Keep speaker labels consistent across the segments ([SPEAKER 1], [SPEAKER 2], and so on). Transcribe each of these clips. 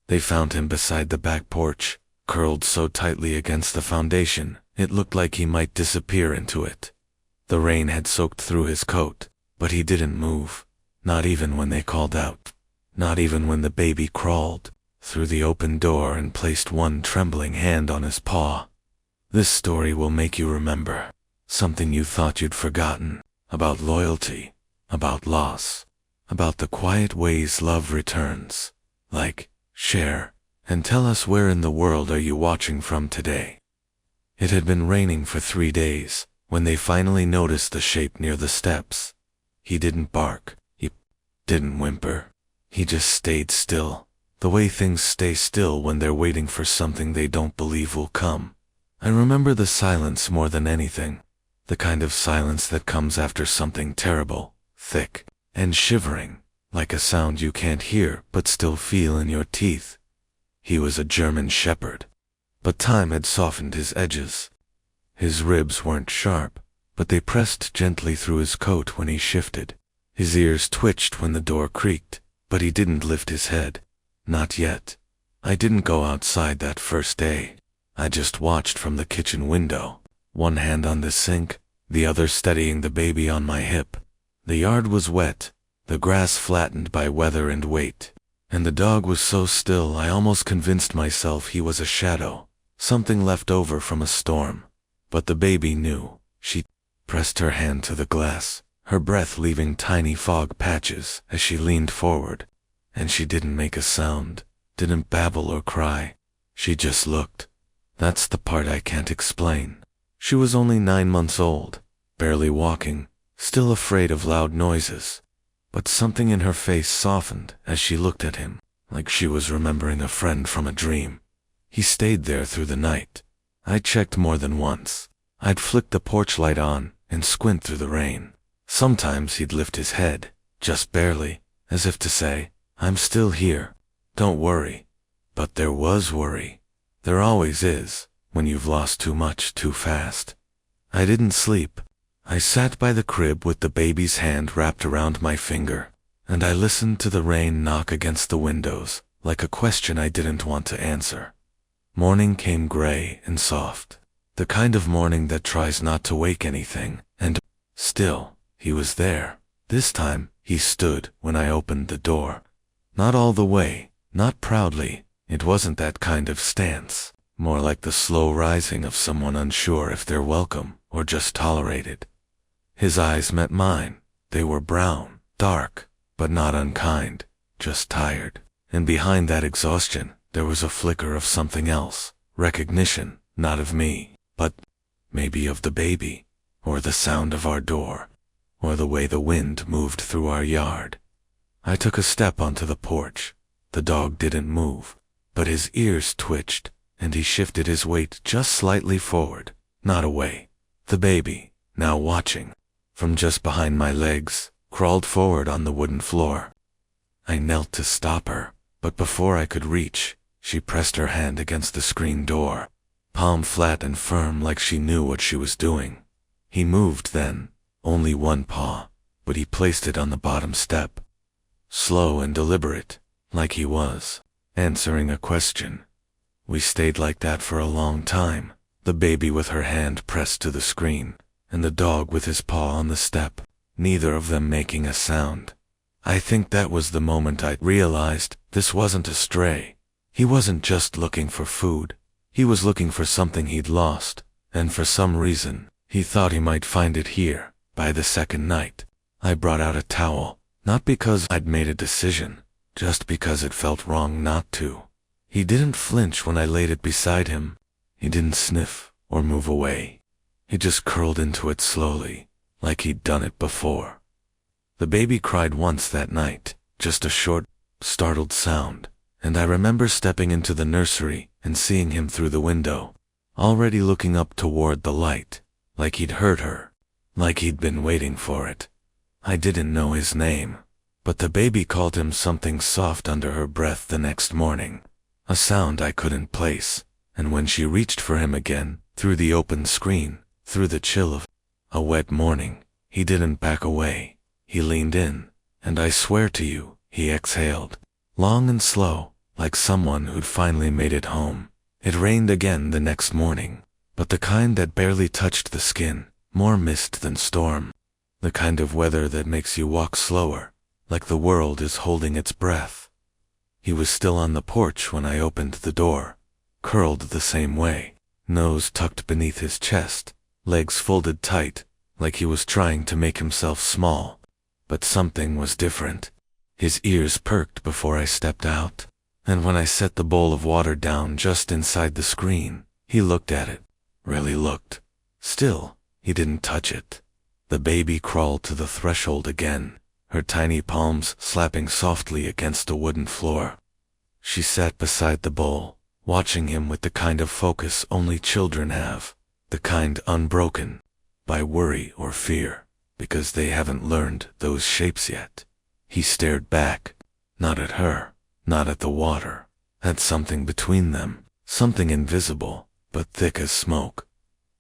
[SPEAKER 1] They found him beside the back porch, curled so tightly against the foundation, it looked like he might disappear into it. The rain had soaked through his coat, but he didn't move, not even when they called out, not even when the baby crawled through the open door and placed one trembling hand on his paw. This story will make you remember something you thought you'd forgotten, about loyalty, about loss, about the quiet ways love returns. Like, share, and tell us where in the world are you watching from today. It had been raining for 3 days when they finally noticed the shape near the steps. He didn't bark, he didn't whimper. He just stayed still, the way things stay still when they're waiting for something they don't believe will come. I remember the silence more than anything, the kind of silence that comes after something terrible, thick, and shivering, like a sound you can't hear but still feel in your teeth. He was a German shepherd, but time had softened his edges. His ribs weren't sharp, but they pressed gently through his coat when he shifted. His ears twitched when the door creaked, but he didn't lift his head. Not yet. I didn't go outside that first day. I just watched from the kitchen window, one hand on the sink, the other steadying the baby on my hip. The yard was wet, the grass flattened by weather and weight, and the dog was so still I almost convinced myself he was a shadow, something left over from a storm. But the baby knew. She pressed her hand to the glass, her breath leaving tiny fog patches as she leaned forward, and she didn't make a sound, didn't babble or cry. She just looked. That's the part I can't explain. She was only 9 months old, barely walking, still afraid of loud noises. But something in her face softened as she looked at him, like she was remembering a friend from a dream. He stayed there through the night. I checked more than once. I'd flick the porch light on and squint through the rain. Sometimes he'd lift his head, just barely, as if to say, I'm still here. Don't worry. But there was worry. There always is, when you've lost too much too fast. I didn't sleep. I sat by the crib with the baby's hand wrapped around my finger, and I listened to the rain knock against the windows, like a question I didn't want to answer. Morning came gray and soft, the kind of morning that tries not to wake anything, and still, he was there. This time, he stood when I opened the door. Not all the way, not proudly. It wasn't that kind of stance, more like the slow rising of someone unsure if they're welcome or just tolerated. His eyes met mine. They were brown, dark, but not unkind, just tired. And behind that exhaustion, there was a flicker of something else, recognition, not of me, but maybe of the baby, or the sound of our door, or the way the wind moved through our yard. I took a step onto the porch. The dog didn't move, but his ears twitched, and he shifted his weight just slightly forward, not away. The baby, now watching, from just behind my legs, crawled forward on the wooden floor. I knelt to stop her, but before I could reach, she pressed her hand against the screen door, palm flat and firm like she knew what she was doing. He moved then, only one paw, but he placed it on the bottom step. Slow and deliberate, like he was answering a question. We stayed like that for a long time, the baby with her hand pressed to the screen, and the dog with his paw on the step, neither of them making a sound. I think that was the moment I realized this wasn't a stray. He wasn't just looking for food. He was looking for something he'd lost, and for some reason, he thought he might find it here, by the second night. I brought out a towel, not because I'd made a decision, just because it felt wrong not to. He didn't flinch when I laid it beside him. He didn't sniff or move away. He just curled into it slowly, like he'd done it before. The baby cried once that night, just a short, startled sound, and I remember stepping into the nursery and seeing him through the window, already looking up toward the light, like he'd heard her, like he'd been waiting for it. I didn't know his name, but the baby called him something soft under her breath the next morning, a sound I couldn't place, and when she reached for him again, through the open screen, through the chill of a wet morning, he didn't back away. He leaned in, and I swear to you, he exhaled, long and slow, like someone who'd finally made it home. It rained again the next morning, but the kind that barely touched the skin, more mist than storm. The kind of weather that makes you walk slower, like the world is holding its breath. He was still on the porch when I opened the door, curled the same way, nose tucked beneath his chest, legs folded tight, like he was trying to make himself small. But something was different. His ears perked before I stepped out, and when I set the bowl of water down just inside the screen, he looked at it, really looked. Still, he didn't touch it. The baby crawled to the threshold again, her tiny palms slapping softly against the wooden floor. She sat beside the bowl, watching him with the kind of focus only children have, the kind unbroken by worry or fear, because they haven't learned those shapes yet. He stared back, not at her, not at the water, at something between them, something invisible, but thick as smoke.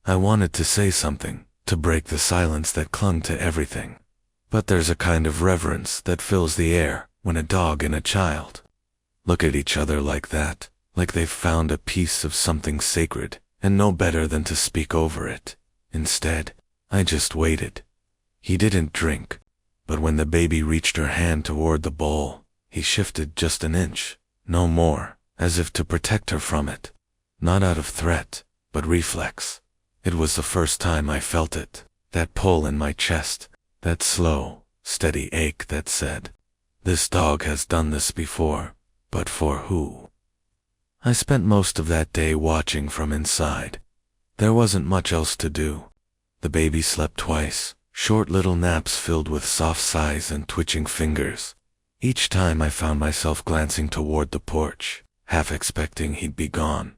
[SPEAKER 1] I wanted to say something, to break the silence that clung to everything. But there's a kind of reverence that fills the air when a dog and a child look at each other like that, like they've found a piece of something sacred and know better than to speak over it. Instead, I just waited. He didn't drink, but when the baby reached her hand toward the bowl, he shifted just an inch, no more, as if to protect her from it. Not out of threat, but reflex. It was the first time I felt it, that pull in my chest, that slow, steady ache that said, "This dog has done this before, but for who?" I spent most of that day watching from inside. There wasn't much else to do. The baby slept twice, short little naps filled with soft sighs and twitching fingers. Each time I found myself glancing toward the porch, half expecting he'd be gone.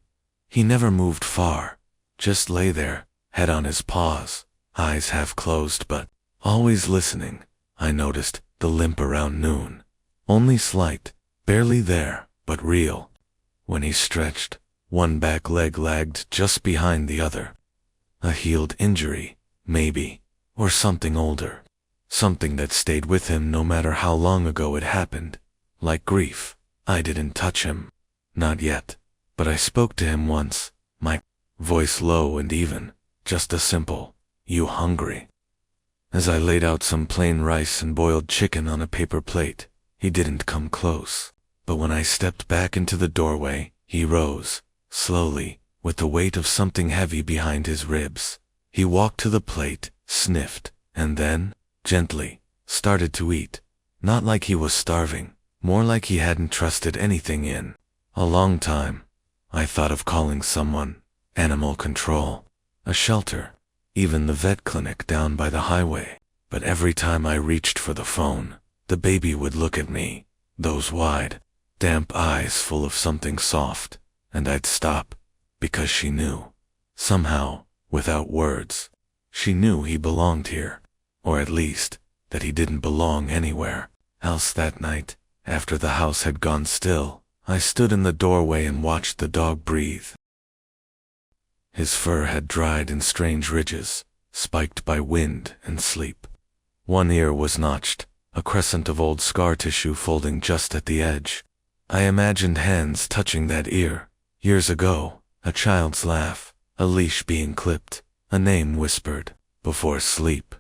[SPEAKER 1] He never moved far, just lay there, head on his paws, eyes half closed but always listening. I noticed the limp around noon. Only slight, barely there, but real. When he stretched, one back leg lagged just behind the other. A healed injury, maybe, or something older. Something that stayed with him no matter how long ago it happened. Like grief. I didn't touch him. Not yet. But I spoke to him once, my voice low and even, just a simple, "You hungry?" As I laid out some plain rice and boiled chicken on a paper plate, he didn't come close. But when I stepped back into the doorway, he rose, slowly, with the weight of something heavy behind his ribs. He walked to the plate, sniffed, and then, gently, started to eat. Not like he was starving, more like he hadn't trusted anything in a long time. I thought of calling someone, animal control, a shelter, even the vet clinic down by the highway. But every time I reached for the phone, the baby would look at me, those wide, damp eyes full of something soft, and I'd stop, because she knew. Somehow, without words, she knew he belonged here, or at least, that he didn't belong anywhere else. That night, after the house had gone still, I stood in the doorway and watched the dog breathe. His fur had dried in strange ridges, spiked by wind and sleep. One ear was notched, a crescent of old scar tissue folding just at the edge. I imagined hands touching that ear, years ago, a child's laugh, a leash being clipped, a name whispered, before sleep.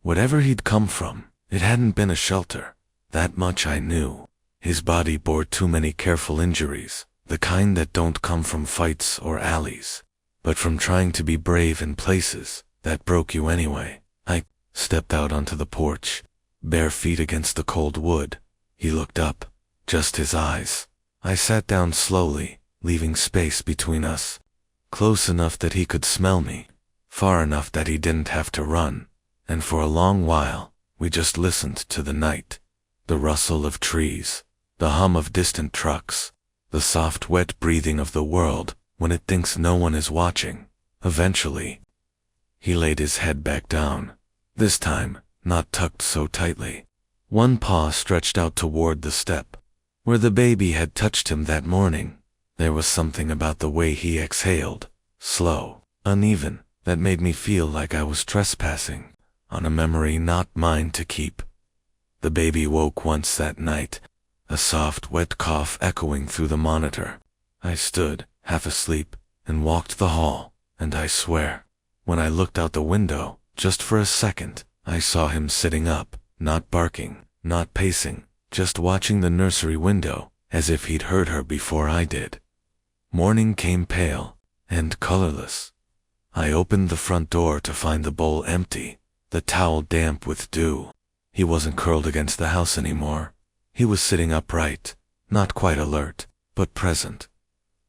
[SPEAKER 1] Whatever he'd come from, it hadn't been a shelter. That much I knew. His body bore too many careful injuries, the kind that don't come from fights or alleys, but from trying to be brave in places that broke you anyway. I stepped out onto the porch, bare feet against the cold wood. He looked up, just his eyes. I sat down slowly, leaving space between us, close enough that he could smell me, far enough that he didn't have to run, and for a long while, we just listened to the night. The rustle of trees, the hum of distant trucks, the soft wet breathing of the world when it thinks no one is watching. Eventually, he laid his head back down, this time not tucked so tightly. One paw stretched out toward the step, where the baby had touched him that morning. There was something about the way he exhaled, slow, uneven, that made me feel like I was trespassing on a memory not mine to keep. The baby woke once that night, a soft, wet cough echoing through the monitor. I stood, half asleep, and walked the hall, and I swear, when I looked out the window, just for a second, I saw him sitting up, not barking, not pacing, just watching the nursery window, as if he'd heard her before I did. Morning came pale and colorless. I opened the front door to find the bowl empty, the towel damp with dew. He wasn't curled against the house anymore. He was sitting upright, not quite alert, but present.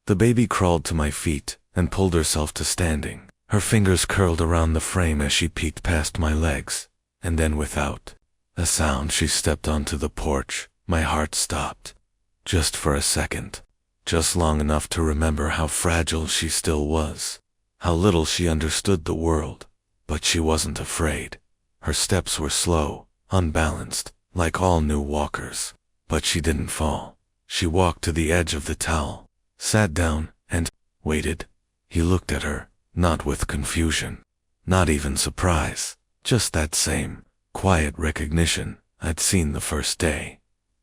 [SPEAKER 1] The baby crawled to my feet and pulled herself to standing. Her fingers curled around the frame as she peeked past my legs, and then without a sound she stepped onto the porch. My heart stopped. Just for a second. Just long enough to remember how fragile she still was. How little she understood the world. But she wasn't afraid. Her steps were slow, unbalanced, like all new walkers. But she didn't fall. She walked to the edge of the towel, sat down, and waited. He looked at her, not with confusion, not even surprise, just that same, quiet recognition I'd seen the first day.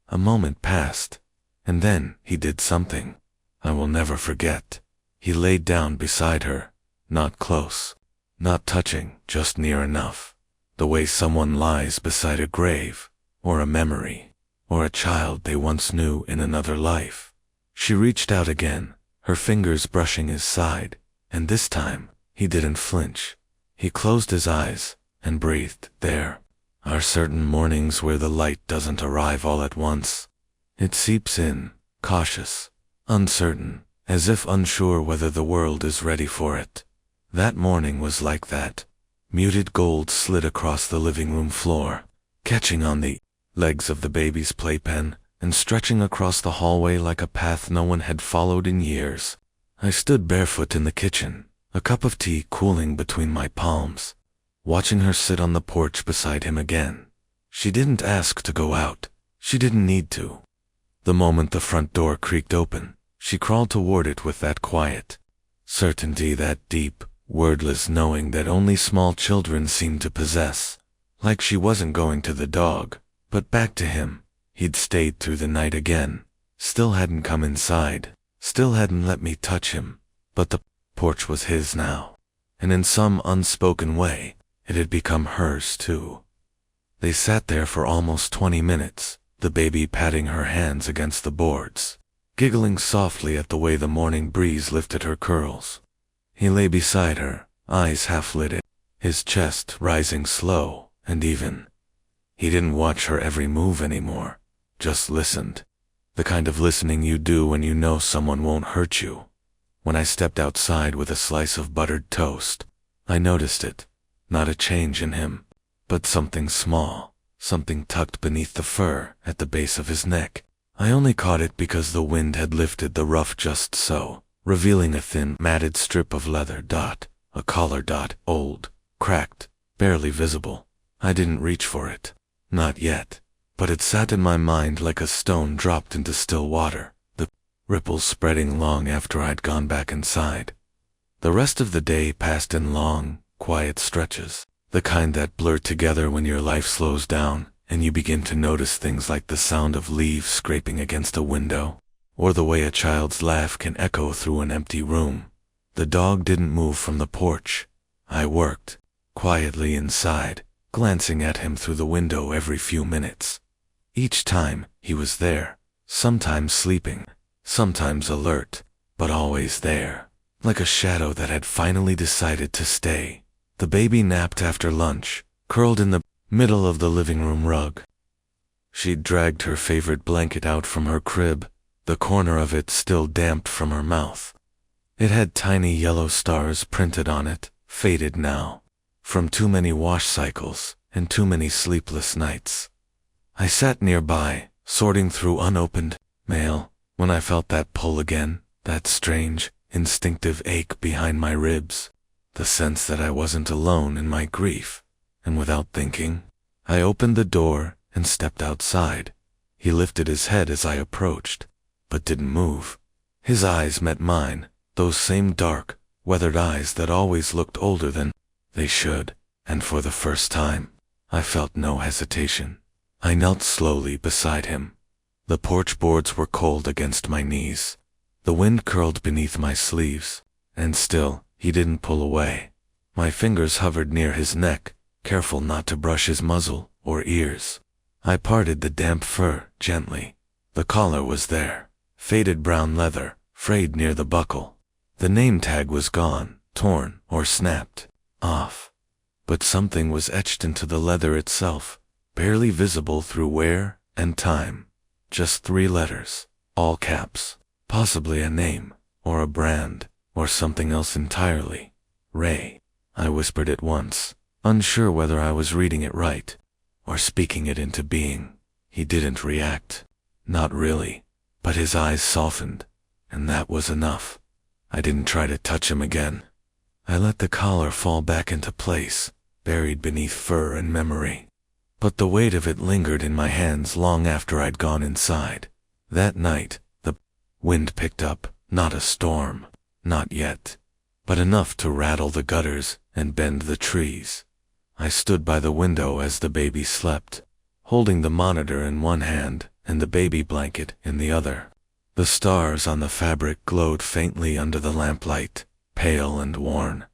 [SPEAKER 1] A moment passed, and then he did something I will never forget. He laid down beside her, not close, not touching, just near enough, the way someone lies beside a grave, or a memory, or a child they once knew in another life. She reached out again, her fingers brushing his side, and this time, he didn't flinch. He closed his eyes and breathed. There are certain mornings where the light doesn't arrive all at once. It seeps in, cautious, uncertain, as if unsure whether the world is ready for it. That morning was like that. Muted gold slid across the living room floor, catching on the legs of the baby's playpen and stretching across the hallway like a path no one had followed in years. I stood barefoot in the kitchen, a cup of tea cooling between my palms, watching her sit on the porch beside him again. She didn't ask to go out. She didn't need to. The moment the front door creaked open, she crawled toward it with that quiet certainty, that deep, wordless knowing that only small children seem to possess. Like she wasn't going to the dog, but back to him. He'd stayed through the night again, still hadn't come inside, still hadn't let me touch him, but the porch was his now, and in some unspoken way, it had become hers too. They sat there for almost 20 minutes, the baby patting her hands against the boards, giggling softly at the way the morning breeze lifted her curls. He lay beside her, eyes half-lit, his chest rising slow and even. He didn't watch her every move anymore, just listened. The kind of listening you do when you know someone won't hurt you. When I stepped outside with a slice of buttered toast, I noticed it. Not a change in him, but something small, something tucked beneath the fur at the base of his neck. I only caught it because the wind had lifted the ruff just so, revealing a thin, matted strip of leather. A collar. Old, cracked, barely visible. I didn't reach for it. Not yet. But it sat in my mind like a stone dropped into still water, the ripples spreading long after I'd gone back inside. The rest of the day passed in long, quiet stretches, the kind that blur together when your life slows down and you begin to notice things like the sound of leaves scraping against a window, or the way a child's laugh can echo through an empty room. The dog didn't move from the porch. I worked, quietly inside, glancing at him through the window every few minutes. Each time, he was there, sometimes sleeping, sometimes alert, but always there, like a shadow that had finally decided to stay. The baby napped after lunch, curled in the middle of the living room rug. She'd dragged her favorite blanket out from her crib, the corner of it still damp from her mouth. It had tiny yellow stars printed on it, faded now, from too many wash cycles and too many sleepless nights. I sat nearby, sorting through unopened mail, when I felt that pull again, that strange, instinctive ache behind my ribs, the sense that I wasn't alone in my grief, and without thinking, I opened the door and stepped outside. He lifted his head as I approached, but didn't move. His eyes met mine, those same dark, weathered eyes that always looked older than they should, and for the first time, I felt no hesitation. I knelt slowly beside him. The porch boards were cold against my knees. The wind curled beneath my sleeves, and still, he didn't pull away. My fingers hovered near his neck, careful not to brush his muzzle or ears. I parted the damp fur gently. The collar was there, faded brown leather, frayed near the buckle. The name tag was gone, torn or snapped off. But something was etched into the leather itself, barely visible through wear and time. Just 3 letters, all caps, possibly a name, or a brand, or something else entirely. Ray. I whispered it once, unsure whether I was reading it right, or speaking it into being. He didn't react. Not really, but his eyes softened, and that was enough. I didn't try to touch him again. I let the collar fall back into place, buried beneath fur and memory. But the weight of it lingered in my hands long after I'd gone inside. That night, the wind picked up, not a storm, not yet, but enough to rattle the gutters and bend the trees. I stood by the window as the baby slept, holding the monitor in one hand and the baby blanket in the other. The stars on the fabric glowed faintly under the lamplight, pale and worn.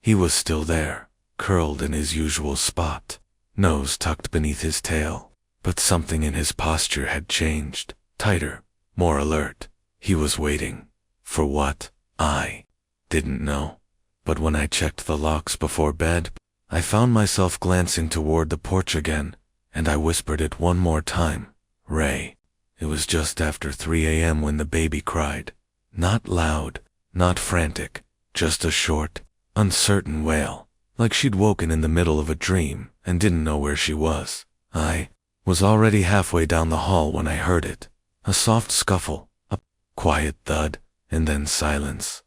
[SPEAKER 1] He was still there, curled in his usual spot, nose tucked beneath his tail, but something in his posture had changed, tighter, more alert. He was waiting. For what? I didn't know. But when I checked the locks before bed, I found myself glancing toward the porch again, and I whispered it one more time. Ray. It was just after 3 a.m. when the baby cried. Not loud, not frantic, just a short, uncertain wail, like she'd woken in the middle of a dream and didn't know where she was. I was already halfway down the hall when I heard it. A soft scuffle, a quiet thud, and then silence.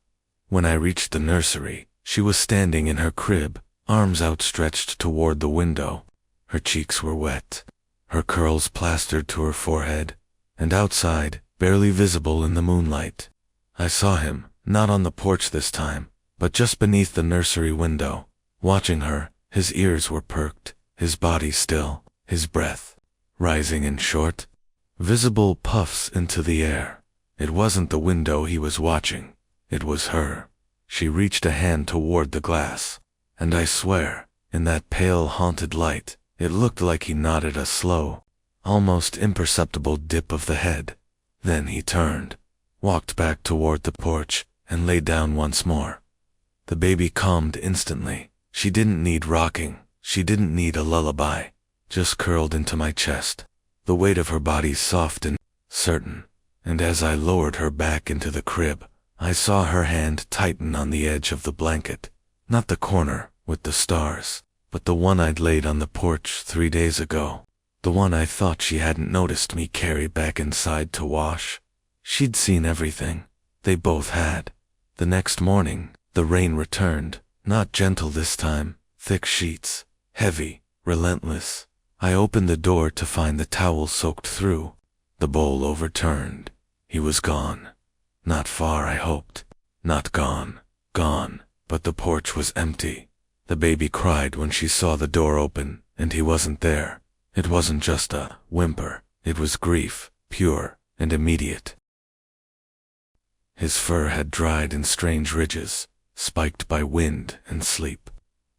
[SPEAKER 1] When I reached the nursery, she was standing in her crib, arms outstretched toward the window. Her cheeks were wet, her curls plastered to her forehead, and outside, barely visible in the moonlight. I saw him, not on the porch this time, but just beneath the nursery window. Watching her, his ears were perked, his body still, his breath rising in short, visible puffs into the air. It wasn't the window he was watching. It was her. She reached a hand toward the glass, and I swear, in that pale haunted light, it looked like he nodded a slow, almost imperceptible dip of the head. Then he turned, walked back toward the porch, and lay down once more. The baby calmed instantly. She didn't need rocking, she didn't need a lullaby, just curled into my chest, the weight of her body soft and certain, and as I lowered her back into the crib, I saw her hand tighten on the edge of the blanket, not the corner with the stars, but the one I'd laid on the porch 3 days ago, the one I thought she hadn't noticed me carry back inside to wash. She'd seen everything. They both had. The next morning, the rain returned, not gentle this time, thick sheets, heavy, relentless. I opened the door to find the towel soaked through, the bowl overturned. He was gone. Not far, I hoped. Not gone, but the porch was empty. The baby cried when she saw the door open, and he wasn't there. It wasn't just a whimper, it was grief, pure and immediate. His fur had dried in strange ridges, spiked by wind and sleep.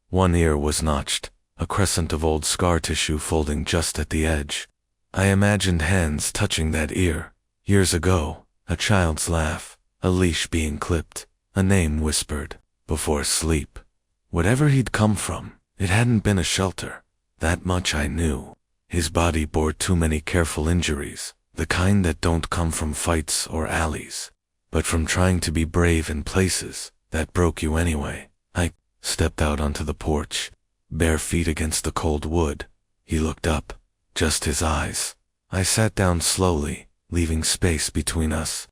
[SPEAKER 1] One ear was notched, a crescent of old scar tissue folding just at the edge. I imagined hands touching that ear. Years ago, a child's laugh, a leash being clipped, a name whispered, before sleep. Whatever he'd come from, it hadn't been a shelter. That much I knew. His body bore too many careful injuries, the kind that don't come from fights or alleys, but from trying to be brave in places that broke you anyway. I stepped out onto the porch, bare feet against the cold wood. He looked up, just his eyes. I sat down slowly, leaving space between us,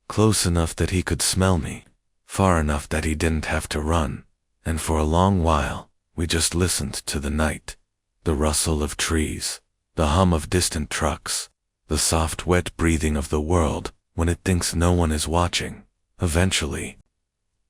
[SPEAKER 1] close enough that he could smell me, far enough that he didn't have to run, and for a long while, we just listened to the night, the rustle of trees, the hum of distant trucks, the soft wet breathing of the world when it thinks no one is watching. Eventually,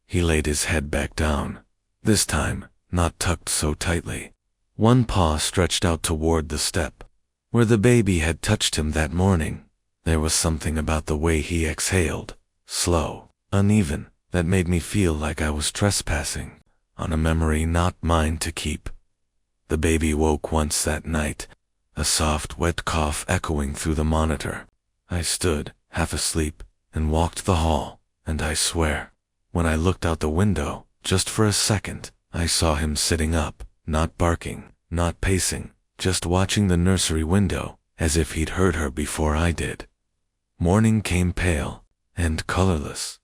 [SPEAKER 1] he laid his head back down, this time not tucked so tightly. One paw stretched out toward the step, where the baby had touched him that morning. There was something about the way he exhaled, slow, uneven, that made me feel like I was trespassing on a memory not mine to keep. The baby woke once that night, a soft, wet cough echoing through the monitor. I stood, half asleep, and walked the hall, and I swear, when I looked out the window, just for a second, I saw him sitting up, not barking, not pacing, just watching the nursery window, as if he'd heard her before I did. Morning came pale and colorless.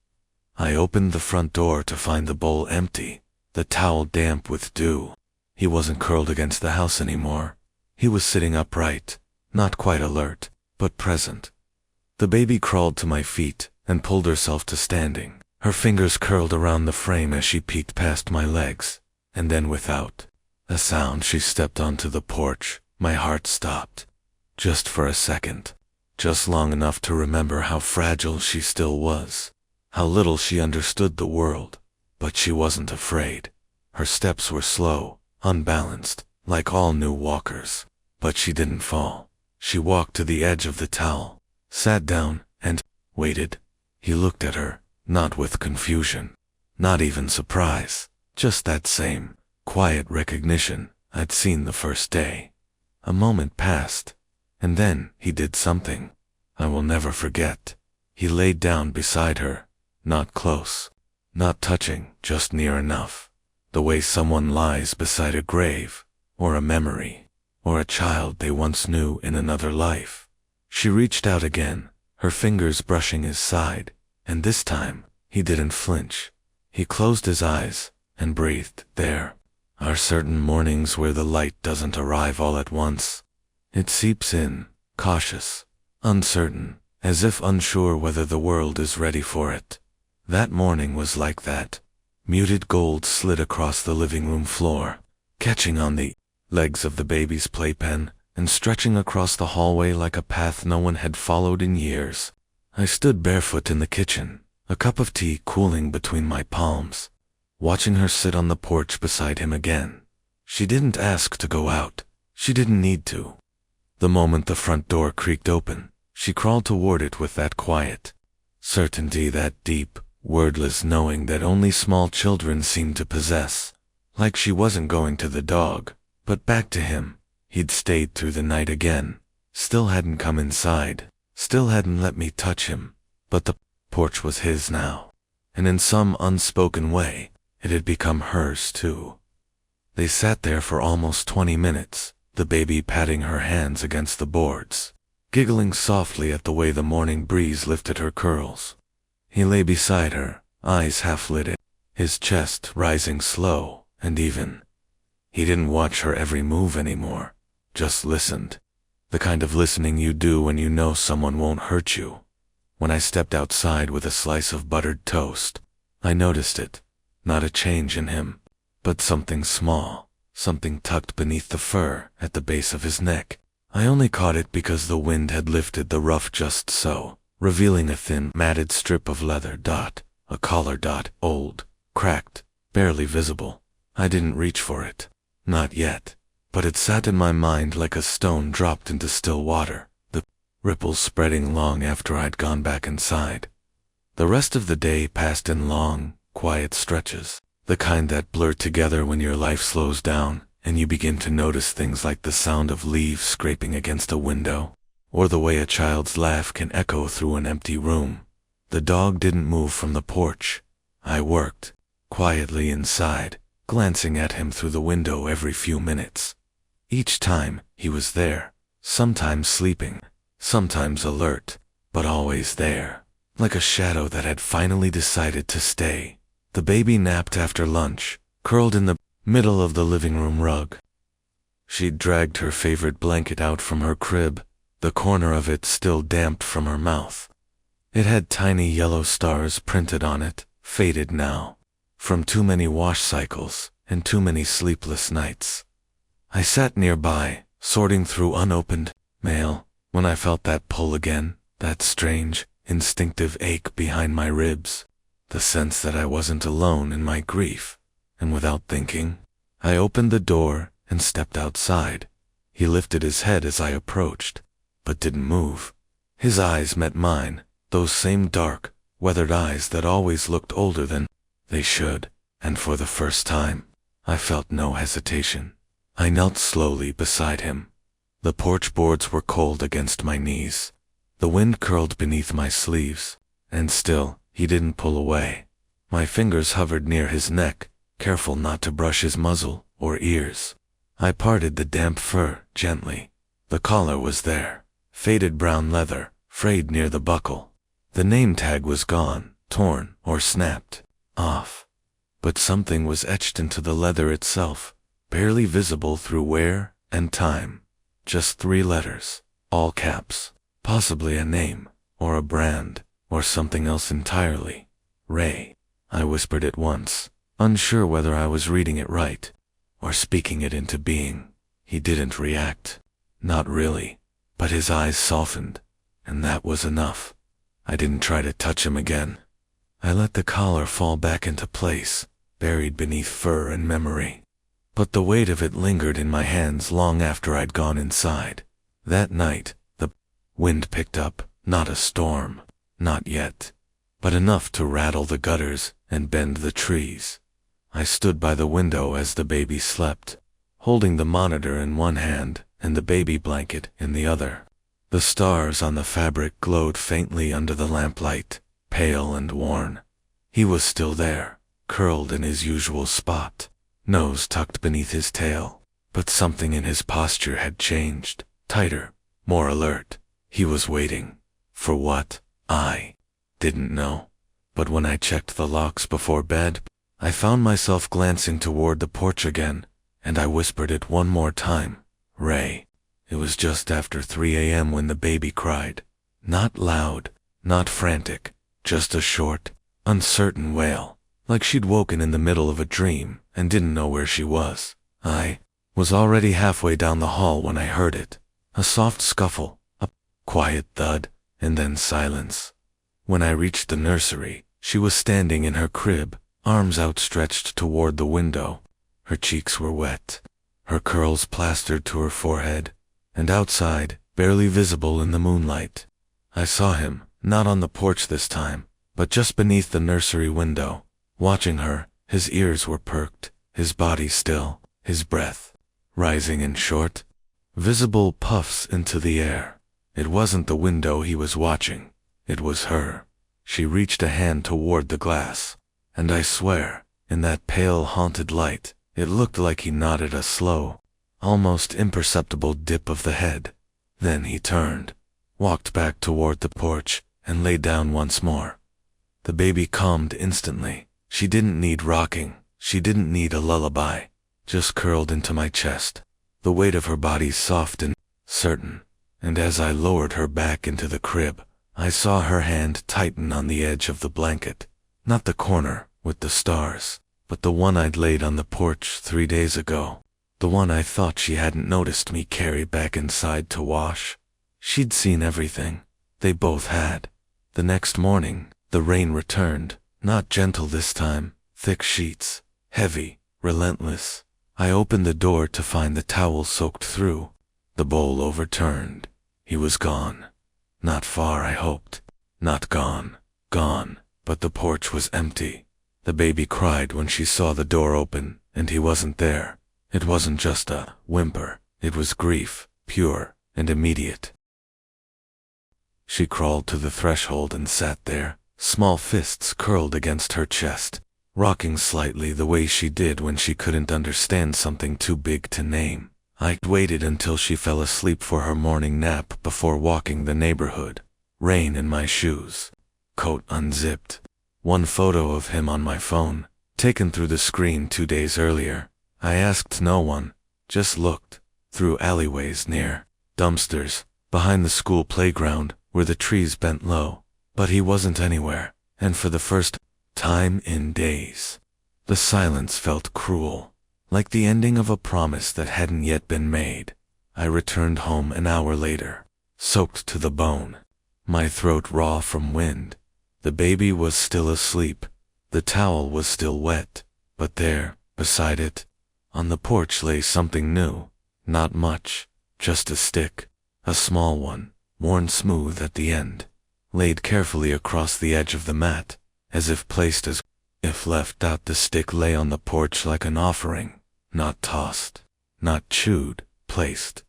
[SPEAKER 1] I opened the front door to find the bowl empty, the towel damp with dew. He wasn't curled against the house anymore. He was sitting upright, not quite alert, but present. The baby crawled to my feet and pulled herself to standing. Her fingers curled around the frame as she peeked past my legs, and then without a sound she stepped onto the porch. My heart stopped, just for a second, just long enough to remember how fragile she still was, how little she understood the world, but she wasn't afraid. Her steps were slow, unbalanced, like all new walkers, but she didn't fall. She walked to the edge of the towel, sat down, and waited. He looked at her, not with confusion, not even surprise, just that same quiet recognition I'd seen the first day. A moment passed, and then he did something I will never forget. He laid down beside her, not close, not touching, just near enough, the way someone lies beside a grave, or a memory, or a child they once knew in another life. She reached out again, her fingers brushing his side, and this time, he didn't flinch. He closed his eyes and breathed. There are certain mornings where the light doesn't arrive all at once. It seeps in, cautious, uncertain, as if unsure whether the world is ready for it. That morning was like that. Muted gold slid across the living room floor, catching on the legs of the baby's playpen and stretching across the hallway like a path no one had followed in years. I stood barefoot in the kitchen, a cup of tea cooling between my palms, watching her sit on the porch beside him again. She didn't ask to go out. She didn't need to. The moment the front door creaked open, she crawled toward it with that quiet certainty, that deep, wordless knowing that only small children seem to possess. Like she wasn't going to the dog, but back to him. He'd stayed through the night again, still hadn't come inside, still hadn't let me touch him, but the porch was his now, and in some unspoken way, it had become hers too. They sat there for almost 20 minutes, the baby patting her hands against the boards, giggling softly at the way the morning breeze lifted her curls. He lay beside her, eyes half lit, his chest rising slow and even. He didn't watch her every move anymore, just listened. The kind of listening you do when you know someone won't hurt you. When I stepped outside with a slice of buttered toast, I noticed it. Not a change in him, but something small, something tucked beneath the fur at the base of his neck. I only caught it because the wind had lifted the ruff just so, revealing a thin, matted strip of leather. A collar. Old, cracked, barely visible. I didn't reach for it. Not yet. But it sat in my mind like a stone dropped into still water, the ripples spreading long after I'd gone back inside. The rest of the day passed in long, quiet stretches, the kind that blur together when your life slows down and you begin to notice things like the sound of leaves scraping against a window, or the way a child's laugh can echo through an empty room. The dog didn't move from the porch. I worked, quietly inside, glancing at him through the window every few minutes. Each time, he was there, sometimes sleeping, sometimes alert, but always there, like a shadow that had finally decided to stay. The baby napped after lunch, curled in the middle of the living room rug. She'd dragged her favorite blanket out from her crib, the corner of it still damp from her mouth. It had tiny yellow stars printed on it, faded now, from too many wash cycles and too many sleepless nights. I sat nearby, sorting through unopened mail, when I felt that pull again, that strange, instinctive ache behind my ribs, the sense that I wasn't alone in my grief, and without thinking, I opened the door and stepped outside. He lifted his head as I approached, but didn't move. His eyes met mine, those same dark, weathered eyes that always looked older than they should, and for the first time, I felt no hesitation. I knelt slowly beside him. The porch boards were cold against my knees. The wind curled beneath my sleeves, and still, he didn't pull away. My fingers hovered near his neck, careful not to brush his muzzle or ears. I parted the damp fur gently. The collar was there, faded brown leather, frayed near the buckle. The name tag was gone, torn or snapped off. But something was etched into the leather itself, barely visible through wear and time. Just 3 letters, all caps, possibly a name, or a brand, or something else entirely. Ray. I whispered it once, unsure whether I was reading it right, or speaking it into being. He didn't react. Not really. But his eyes softened, and that was enough. I didn't try to touch him again. I let the collar fall back into place, buried beneath fur and memory. But the weight of it lingered in my hands long after I'd gone inside. That night, the wind picked up, not a storm, not yet, but enough to rattle the gutters and bend the trees. I stood by the window as the baby slept, holding the monitor in one hand and the baby blanket in the other. The stars on the fabric glowed faintly under the lamplight, pale and worn. He was still there, curled in his usual spot, nose tucked beneath his tail, but something in his posture had changed, tighter, more alert. He was waiting. For what? I didn't know. But when I checked the locks before bed, I found myself glancing toward the porch again, and I whispered it one more time. Ray. It was just after 3 a.m. when the baby cried. Not loud, not frantic, just a short, uncertain wail, like she'd woken in the middle of a dream and didn't know where she was. I was already halfway down the hall when I heard it. A soft scuffle, a quiet thud, and then silence. When I reached the nursery, she was standing in her crib, arms outstretched toward the window. Her cheeks were wet, her curls plastered to her forehead, and outside, barely visible in the moonlight. I saw him, not on the porch this time, but just beneath the nursery window. Watching her, his ears were perked, his body still, his breath rising in short, visible puffs into the air. It wasn't the window he was watching. It was her. She reached a hand toward the glass, and I swear, in that pale haunted light, it looked like he nodded a slow, almost imperceptible dip of the head. Then he turned, walked back toward the porch, and lay down once more. The baby calmed instantly. She didn't need rocking, she didn't need a lullaby, just curled into my chest, the weight of her body soft and certain, and as I lowered her back into the crib, I saw her hand tighten on the edge of the blanket, not the corner with the stars, but the one I'd laid on the porch 3 days ago, the one I thought she hadn't noticed me carry back inside to wash. She'd seen everything. They both had. The next morning, the rain returned, not gentle this time, thick sheets, heavy, relentless. I opened the door to find the towel soaked through, the bowl overturned. He was gone. Not far, I hoped. Not gone, but the porch was empty. The baby cried when she saw the door open, and he wasn't there. It wasn't just a whimper, it was grief, pure and immediate. She crawled to the threshold and sat there, small fists curled against her chest, rocking slightly the way she did when she couldn't understand something too big to name. I waited until she fell asleep for her morning nap before walking the neighborhood. Rain in my shoes. Coat unzipped. One photo of him on my phone, taken through the screen 2 days earlier. I asked no one, just looked, through alleyways near dumpsters, behind the school playground, where the trees bent low. But he wasn't anywhere, and for the first time in days, the silence felt cruel, like the ending of a promise that hadn't yet been made. I returned home an hour later, soaked to the bone, my throat raw from wind. The baby was still asleep, the towel was still wet, but there, beside it, on the porch lay something new. Not much, just a stick, a small one, worn smooth at the end, laid carefully across the edge of the mat, as if placed as if left out. The stick lay on the porch like an offering, not tossed, not chewed, placed.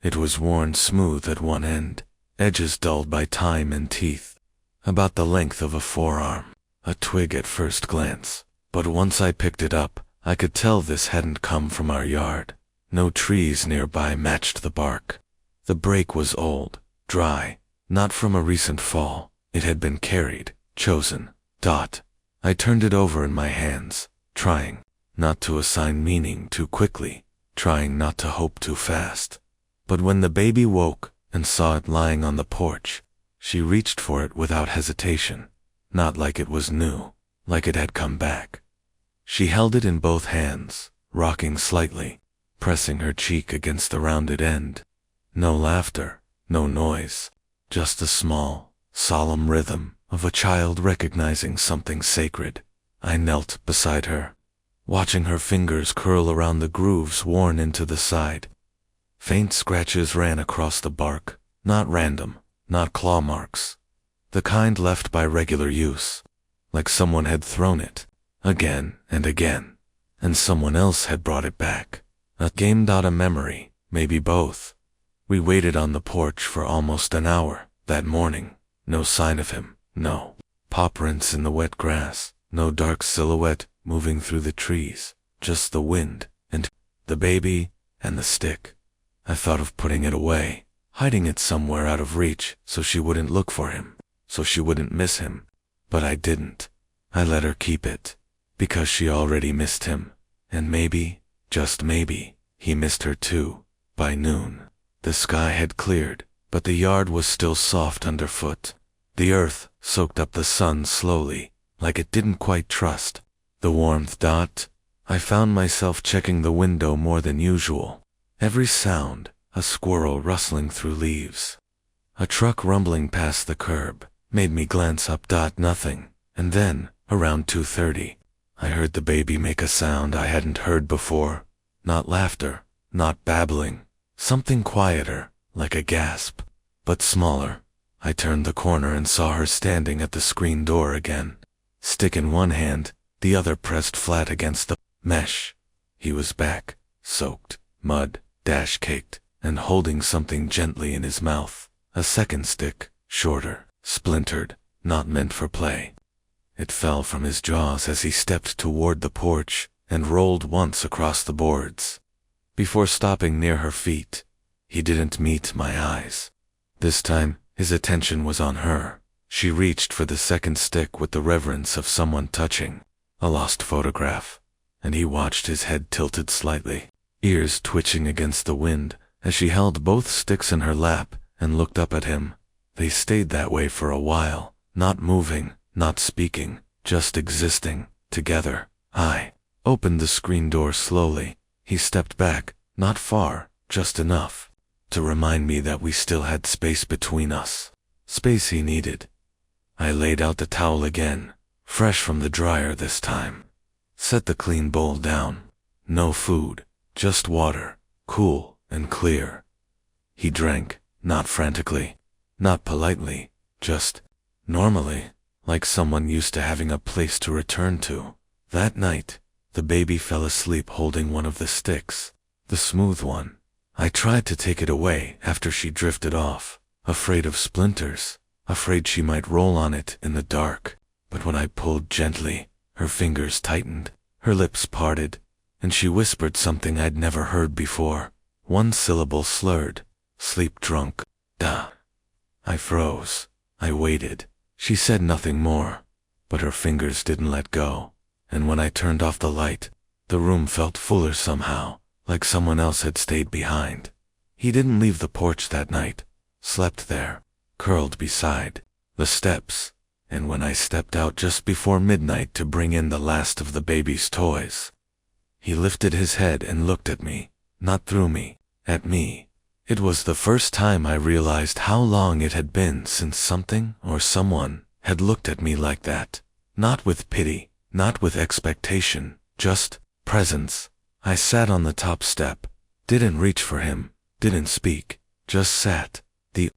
[SPEAKER 1] It was worn smooth at one end, edges dulled by time and teeth, about the length of a forearm. A twig at first glance, but once I picked it up, I could tell this hadn't come from our yard. No trees nearby matched the bark. The break was old, dry, not from a recent fall. It had been carried, chosen. I turned it over in my hands, trying not to assign meaning too quickly, trying not to hope too fast. But when the baby woke and saw it lying on the porch, she reached for it without hesitation, not like it was new, like it had come back. She held it in both hands, rocking slightly, pressing her cheek against the rounded end. No laughter, no noise, just the small, solemn rhythm of a child recognizing something sacred. I knelt beside her, watching her fingers curl around the grooves worn into the side. Faint scratches ran across the bark, not random, not claw marks, the kind left by regular use, like someone had thrown it, again and again, and someone else had brought it back. A game, a memory, maybe both. We waited on the porch for almost an hour that morning. No sign of him, no paw prints in the wet grass, no dark silhouette moving through the trees, just the wind, and the baby, and the stick. I thought of putting it away, hiding it somewhere out of reach so she wouldn't look for him, so she wouldn't miss him. But I didn't. I let her keep it, because she already missed him, and maybe, just maybe, he missed her too. By noon, the sky had cleared, but the yard was still soft underfoot. The earth soaked up the sun slowly, like it didn't quite trust the warmth. I found myself checking the window more than usual. Every sound, a squirrel rustling through leaves, a truck rumbling past the curb, made me glance up. Nothing. And then, around 2:30, I heard the baby make a sound I hadn't heard before. Not laughter, not babbling, something quieter, like a gasp, but smaller. I turned the corner and saw her standing at the screen door again, stick in one hand, the other pressed flat against the mesh. He was back, soaked, mud, caked, and holding something gently in his mouth. A second stick, shorter, splintered, not meant for play. It fell from his jaws as he stepped toward the porch and rolled once across the boards. Before stopping near her feet, he didn't meet my eyes. This time, his attention was on her. She reached for the second stick with the reverence of someone touching a lost photograph, and he watched, his head tilted slightly, ears twitching against the wind, as she held both sticks in her lap and looked up at him. They stayed that way for a while, not moving, not speaking, just existing, together. I opened the screen door slowly. He stepped back, not far, just enough to remind me that we still had space between us. Space he needed. I laid out the towel again, fresh from the dryer this time. Set the clean bowl down. No food, just water, cool and clear. He drank, not frantically, not politely, just normally, like someone used to having a place to return to. That night, the baby fell asleep holding one of the sticks, the smooth one. I tried to take it away after she drifted off, afraid of splinters, afraid she might roll on it in the dark. But when I pulled gently, her fingers tightened, her lips parted, and she whispered something I'd never heard before. One syllable slurred, sleep drunk. Duh. I froze. I waited. She said nothing more, but her fingers didn't let go. And when I turned off the light, the room felt fuller somehow, like someone else had stayed behind. He didn't leave the porch that night, slept there, curled beside the steps, and when I stepped out just before midnight to bring in the last of the baby's toys, he lifted his head and looked at me, not through me, at me. It was the first time I realized how long it had been since something or someone had looked at me like that. Not with pity, not with expectation, just presence. I sat on the top step, didn't reach for him, didn't speak, just sat. The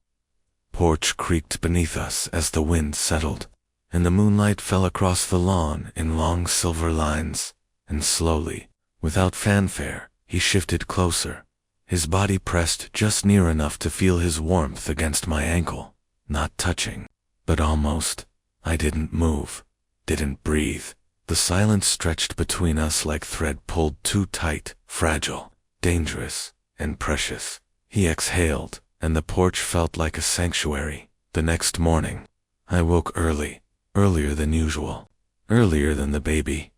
[SPEAKER 1] Porch creaked beneath us as the wind settled, and the moonlight fell across the lawn in long silver lines, and slowly, without fanfare, he shifted closer. His body pressed just near enough to feel his warmth against my ankle, not touching, but almost. I didn't move, didn't breathe. The silence stretched between us like thread pulled too tight, fragile, dangerous, and precious. He exhaled, and the porch felt like a sanctuary. The next morning, I woke early, earlier than usual, earlier than the baby.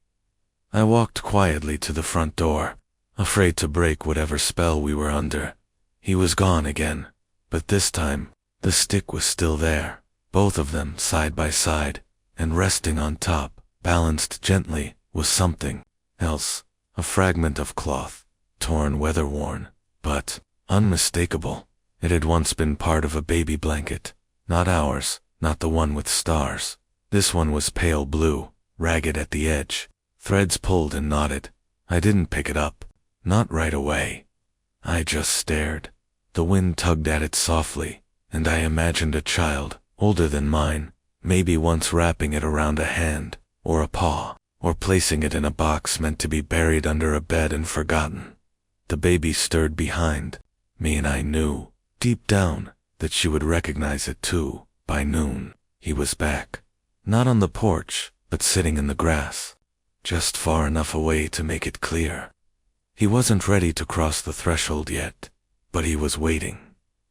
[SPEAKER 1] I walked quietly to the front door, afraid to break whatever spell we were under. He was gone again, but this time, the stick was still there, both of them side by side, and resting on top, balanced gently, was something else, a fragment of cloth, torn, weather-worn, but unmistakable. It had once been part of a baby blanket, not ours, not the one with stars. This one was pale blue, ragged at the edge, threads pulled and knotted. I didn't pick it up, not right away. I just stared. The wind tugged at it softly, and I imagined a child, older than mine, maybe once wrapping it around a hand, or a paw, or placing it in a box meant to be buried under a bed and forgotten. The baby stirred behind me, and I knew, deep down, that she would recognize it too. By noon, he was back. Not on the porch, but sitting in the grass, just far enough away to make it clear. He wasn't ready to cross the threshold yet, but he was waiting.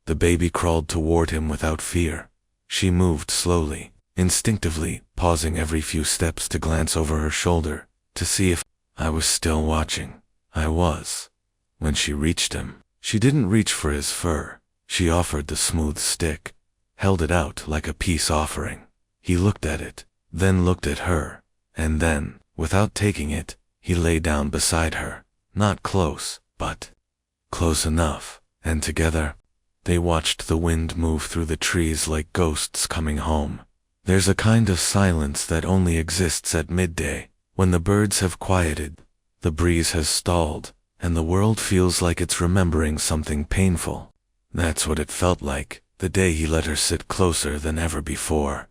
[SPEAKER 1] The baby crawled toward him without fear. She moved slowly, instinctively, pausing every few steps to glance over her shoulder, to see if I was still watching. I was. When she reached him, she didn't reach for his fur. She offered the smooth stick, held it out like a peace offering. He looked at it, then looked at her, and then, without taking it, he lay down beside her. Not close, but close enough, and together, they watched the wind move through the trees like ghosts coming home. There's a kind of silence that only exists at midday, when the birds have quieted, the breeze has stalled, and the world feels like it's remembering something painful. That's what it felt like, the day he let her sit closer than ever before.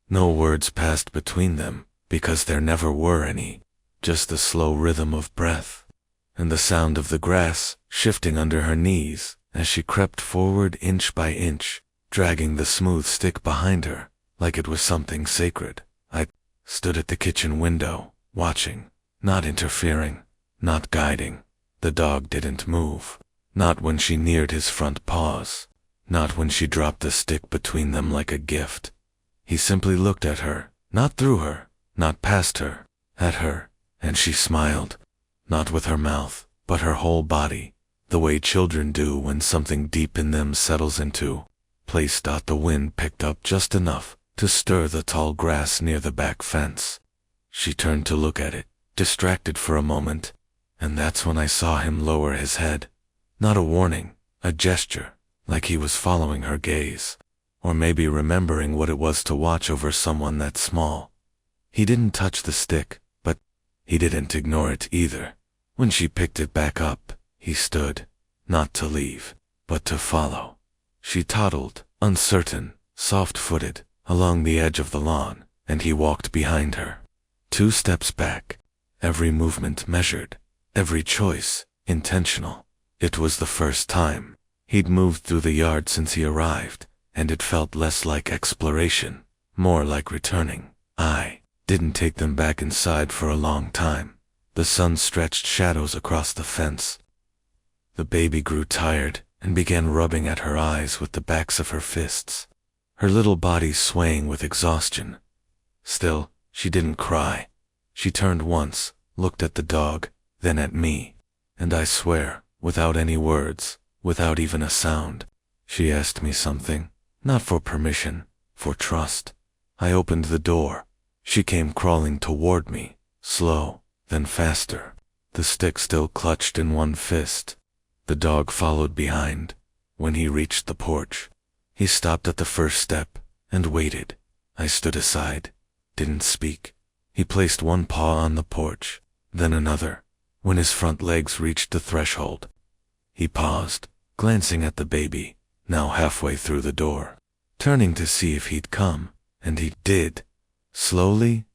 [SPEAKER 1] No words passed between them, because there never were any, just the slow rhythm of breath, and the sound of the grass shifting under her knees as she crept forward inch by inch, dragging the smooth stick behind her, like it was something sacred. I stood at the kitchen window, watching, not interfering, not guiding. The dog didn't move, not when she neared his front paws, not when she dropped the stick between them like a gift. He simply looked at her, not through her, not past her, at her, and she smiled, not with her mouth, but her whole body, the way children do when something deep in them settles into place. The wind picked up just enough to stir the tall grass near the back fence. She turned to look at it, distracted for a moment, and that's when I saw him lower his head. Not a warning, a gesture, like he was following her gaze, or maybe remembering what it was to watch over someone that small. He didn't touch the stick, but he didn't ignore it either. When she picked it back up, he stood, not to leave, but to follow. She toddled, uncertain, soft-footed, along the edge of the lawn, and he walked behind her. 2 steps back, every movement measured, every choice intentional. It was the first time he'd moved through the yard since he arrived, and it felt less like exploration, more like returning. I didn't take them back inside for a long time. The sun stretched shadows across the fence. The baby grew tired and began rubbing at her eyes with the backs of her fists, her little body swaying with exhaustion. Still, she didn't cry. She turned once, looked at the dog, then at me, and I swear, without any words, without even a sound, she asked me something, not for permission, for trust. I opened the door. She came crawling toward me, slow, then faster, the stick still clutched in one fist. The dog followed behind. When he reached the porch, he stopped at the first step and waited. I stood aside, didn't speak. He placed one paw on the porch, then another. When his front legs reached the threshold, he paused, glancing at the baby, now halfway through the door, turning to see if he'd come, and he did. Slowly,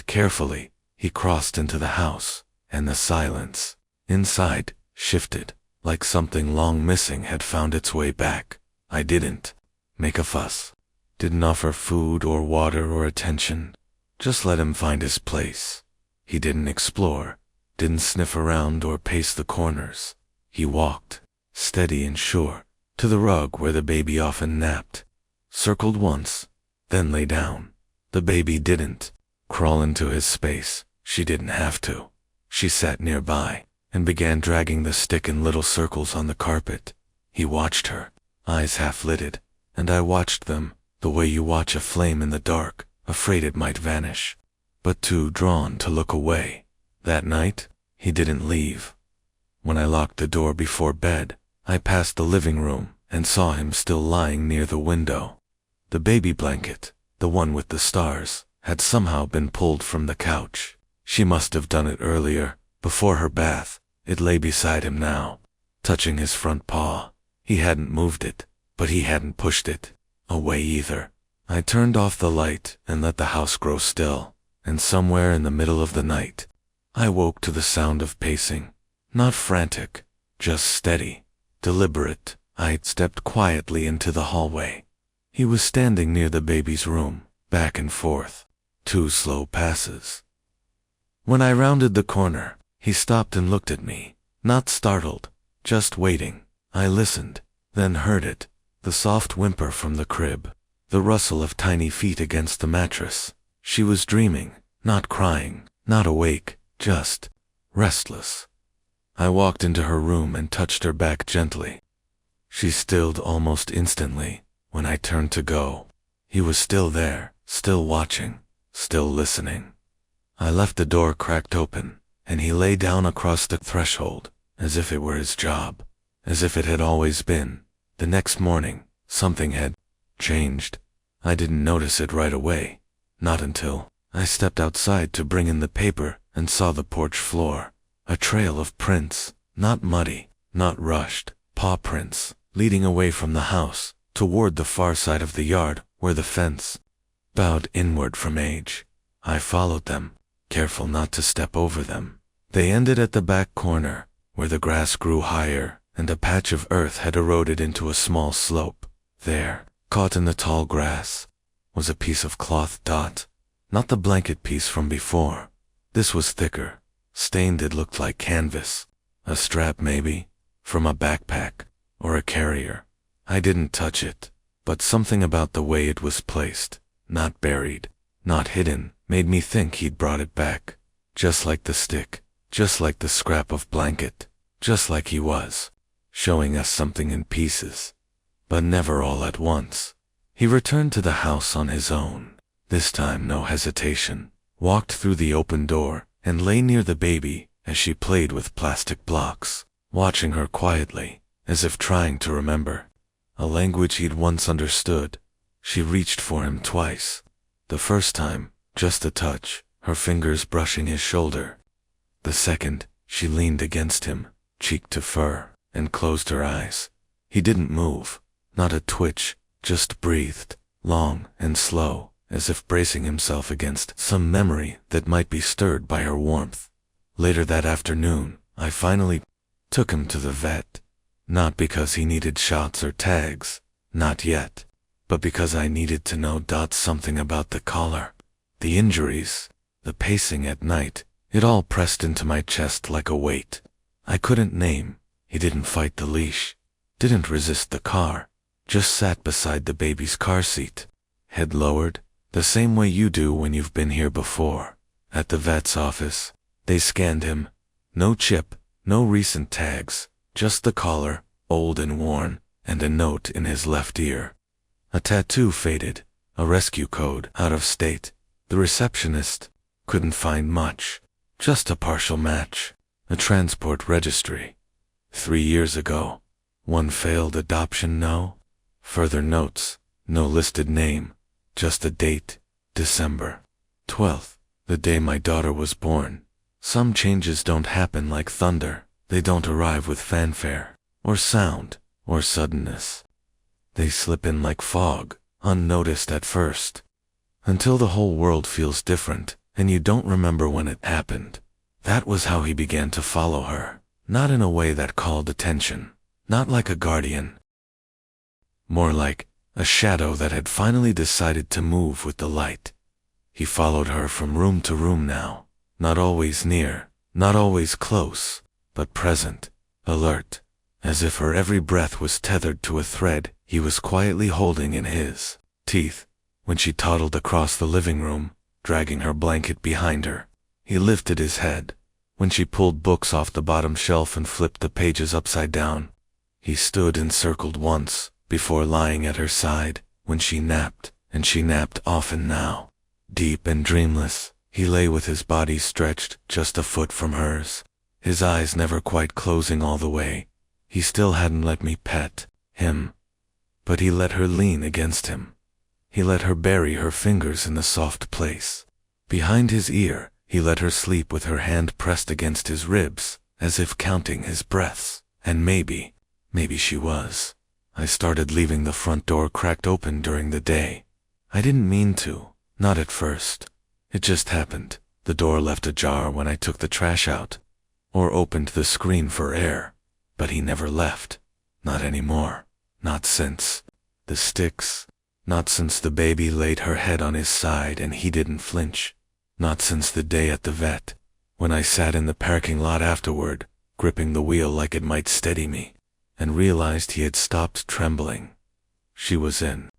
[SPEAKER 1] carefully, he crossed into the house, and the silence inside shifted, like something long missing had found its way back. I didn't make a fuss, didn't offer food or water or attention, just let him find his place. He didn't explore, didn't sniff around or pace the corners. He walked, steady and sure, to the rug where the baby often napped, circled once, then lay down. The baby didn't crawl into his space. She didn't have to. She sat nearby and began dragging the stick in little circles on the carpet. He watched her, eyes half-lidded, and I watched them, the way you watch a flame in the dark, afraid it might vanish, but too drawn to look away. That night, he didn't leave. When I locked the door before bed, I passed the living room and saw him still lying near the window. The baby blanket, the one with the stars, had somehow been pulled from the couch. She must have done it earlier, before her bath. It lay beside him now, touching his front paw. He hadn't moved it, but he hadn't pushed it away either. I turned off the light and let the house grow still, and somewhere in the middle of the night, I woke to the sound of pacing. Not frantic, just steady, deliberate. I stepped quietly into the hallway. He was standing near the baby's room, back and forth, 2 slow passes. When I rounded the corner, he stopped and looked at me, not startled, just waiting. I listened, then heard it, the soft whimper from the crib, the rustle of tiny feet against the mattress. She was dreaming, not crying, not awake, just restless. I walked into her room and touched her back gently. She stilled almost instantly. When I turned to go, he was still there, still watching, still listening. I left the door cracked open, and he lay down across the threshold, as if it were his job, as if it had always been. The next morning, something had changed. I didn't notice it right away, not until I stepped outside to bring in the paper and saw the porch floor, a trail of prints, not muddy, not rushed, paw prints, leading away from the house, toward the far side of the yard where the fence bowed inward from age. I followed them, careful not to step over them. They ended at the back corner, where the grass grew higher and a patch of earth had eroded into a small slope. There, caught in the tall grass, was a piece of cloth. Not the blanket piece from before. This was thicker, stained. It looked like canvas. A strap maybe, from a backpack, or a carrier. I didn't touch it, but something about the way it was placed, not buried, not hidden, made me think he'd brought it back. Just like the stick, just like the scrap of blanket, just like he was showing us something in pieces, but never all at once. He returned to the house on his own, this time no hesitation, walked through the open door, and lay near the baby as she played with plastic blocks, watching her quietly, as if trying to remember a language he'd once understood. She reached for him twice. The first time, just a touch, her fingers brushing his shoulder. The second, she leaned against him, cheek to fur, and closed her eyes. He didn't move, not a twitch, just breathed, long and slow, as if bracing himself against some memory that might be stirred by her warmth. Later that afternoon, I finally took him to the vet. Not because he needed shots or tags, not yet, but because I needed to know something about the collar, the injuries, the pacing at night. It all pressed into my chest like a weight I couldn't name. He didn't fight the leash, didn't resist the car, just sat beside the baby's car seat, head lowered, the same way you do when you've been here before. At the vet's office, they scanned him. No chip, no recent tags, just the collar, old and worn, and a note in his left ear. A tattoo faded, a rescue code out of state. The receptionist couldn't find much, just a partial match, a transport registry. 3 years ago, 1 failed adoption. No further notes, no listed name, just a date, December 12th, the day my daughter was born. Some changes don't happen like thunder. They don't arrive with fanfare, or sound, or suddenness. They slip in like fog, unnoticed at first, until the whole world feels different, and you don't remember when it happened. That was how he began to follow her, not in a way that called attention, not like a guardian, more like a shadow that had finally decided to move with the light. He followed her from room to room now, not always near, not always close, but present, alert, as if her every breath was tethered to a thread he was quietly holding in his teeth. When she toddled across the living room, dragging her blanket behind her, he lifted his head. When she pulled books off the bottom shelf and flipped the pages upside down, he stood and circled once, before lying at her side. When she napped, and she napped often now, deep and dreamless, he lay with his body stretched just a foot from hers, his eyes never quite closing all the way. He still hadn't let me pet him, but he let her lean against him. He let her bury her fingers in the soft place behind his ear. He let her sleep with her hand pressed against his ribs, as if counting his breaths. And maybe she was. I started leaving the front door cracked open during the day. I didn't mean to, not at first. It just happened. The door left ajar when I took the trash out, or opened the screen for air. But he never left. Not anymore. Not since the sticks. Not since the baby laid her head on his side and he didn't flinch. Not since the day at the vet, when I sat in the parking lot afterward, gripping the wheel like it might steady me, and realized he had stopped trembling. She was in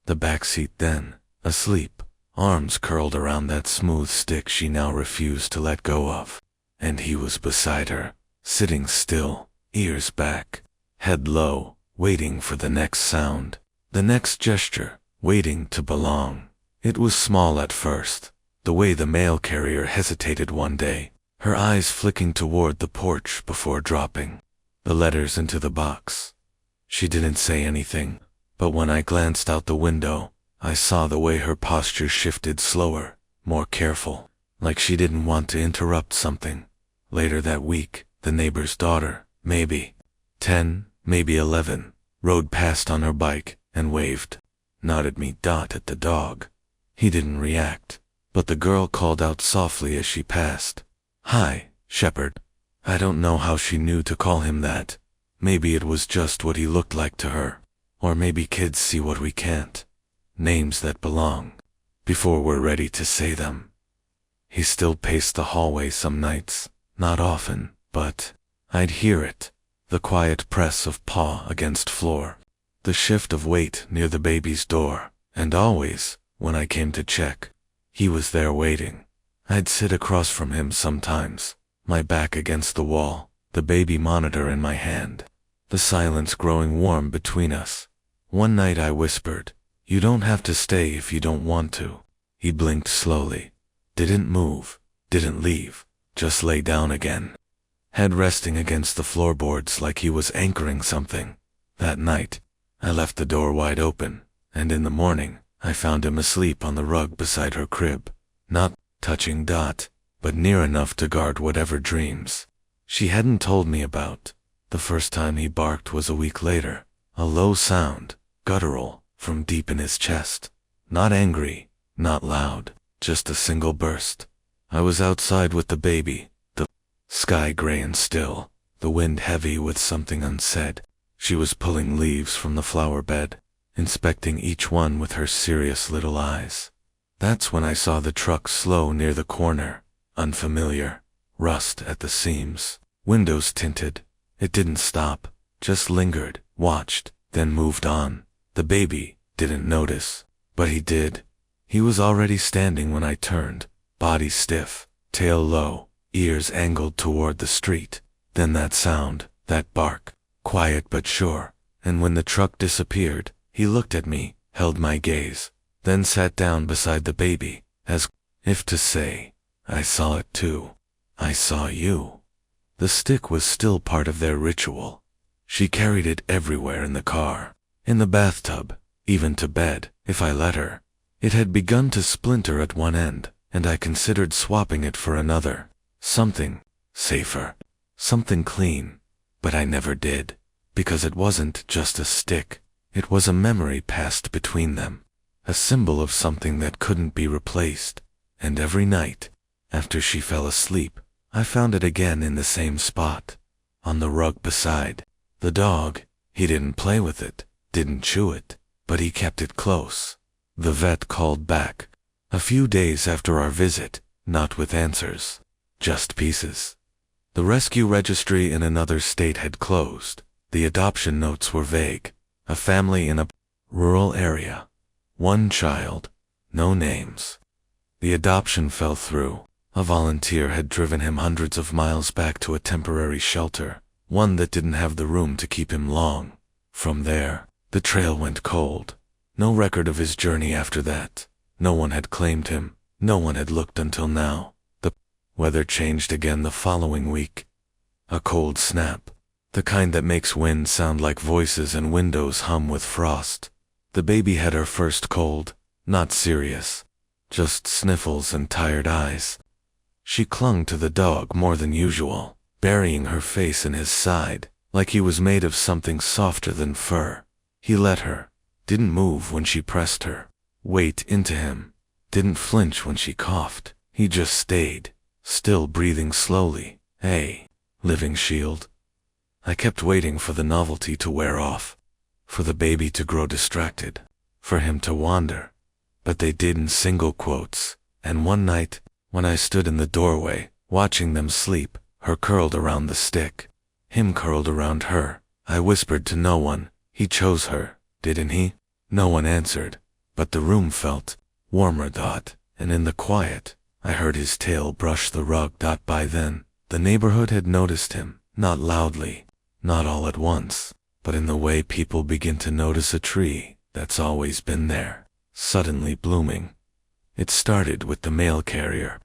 [SPEAKER 1] the back seat then, asleep, arms curled around that smooth stick she now refused to let go of. And he was beside her, sitting still, ears back, head low, waiting for the next sound, the next gesture, waiting to belong. It was small at first, the way the mail carrier hesitated one day, her eyes flicking toward the porch before dropping the letters into the box. She didn't say anything, but when I glanced out the window, I saw the way her posture shifted slower, more careful, like she didn't want to interrupt something. Later that week, the neighbor's daughter, maybe 10, maybe 11, rode past on her bike and waved, nodded me at the dog. He didn't react, but the girl called out softly as she passed, "Hi, Shepherd." I don't know how she knew to call him that. Maybe it was just what he looked like to her. Or maybe kids see what we can't. Names that belong, before we're ready to say them. He still paced the hallway some nights, not often, but I'd hear it. The quiet press of paw against floor, the shift of weight near the baby's door, and always, when I came to check, he was there waiting. I'd sit across from him sometimes, my back against the wall, the baby monitor in my hand, the silence growing warm between us. One night I whispered, "You don't have to stay if you don't want to." He blinked slowly, didn't move, didn't leave, just lay down again, head resting against the floorboards like he was anchoring something. That night, I left the door wide open, and in the morning, I found him asleep on the rug beside her crib, not touching but near enough to guard whatever dreams she hadn't told me about. The first time he barked was a week later, a low sound, guttural, from deep in his chest. Not angry, not loud, just a single burst. I was outside with the baby, the sky gray and still, the wind heavy with something unsaid. She was pulling leaves from the flower bed, inspecting each one with her serious little eyes. That's when I saw the truck slow near the corner, unfamiliar, rust at the seams, windows tinted. It didn't stop, just lingered, watched, then moved on. The baby didn't notice, but he did. He was already standing when I turned, body stiff, tail low, ears angled toward the street. Then that sound, that bark, quiet but sure, and when the truck disappeared, he looked at me, held my gaze, then sat down beside the baby, as if to say, "I saw it too. I saw you." The stick was still part of their ritual. She carried it everywhere in the car, in the bathtub, even to bed, if I let her. It had begun to splinter at one end, and I considered swapping it for another, something safer, something clean, but I never did, because it wasn't just a stick. It was a memory passed between them, a symbol of something that couldn't be replaced, and every night, after she fell asleep, I found it again in the same spot, on the rug beside. The dog, he didn't play with it, didn't chew it, but he kept it close. The vet called back a few days after our visit, not with answers, just pieces. The rescue registry in another state had closed. The adoption notes were vague. A family in a rural area. One child. No names. The adoption fell through. A volunteer had driven him hundreds of miles back to a temporary shelter, one that didn't have the room to keep him long. From there, the trail went cold. No record of his journey after that. No one had claimed him. No one had looked until now. The weather changed again the following week. A cold snap. The kind that makes wind sound like voices and windows hum with frost. The baby had her first cold, not serious, just sniffles and tired eyes. She clung to the dog more than usual, burying her face in his side, like he was made of something softer than fur. He let her, didn't move when she pressed her weight into him, didn't flinch when she coughed. He just stayed, still breathing slowly. Hey, living shield. I kept waiting for the novelty to wear off, for the baby to grow distracted, for him to wander. But they did in single quotes, and one night, when I stood in the doorway, watching them sleep, her curled around the stick, him curled around her, I whispered to no one. He chose her, didn't he? No one answered, but the room felt warmer. And in the quiet, I heard his tail brush the rug. By then, the neighborhood had noticed him, not loudly, not all at once, but in the way people begin to notice a tree that's always been there, suddenly blooming. It started with the mail carrier.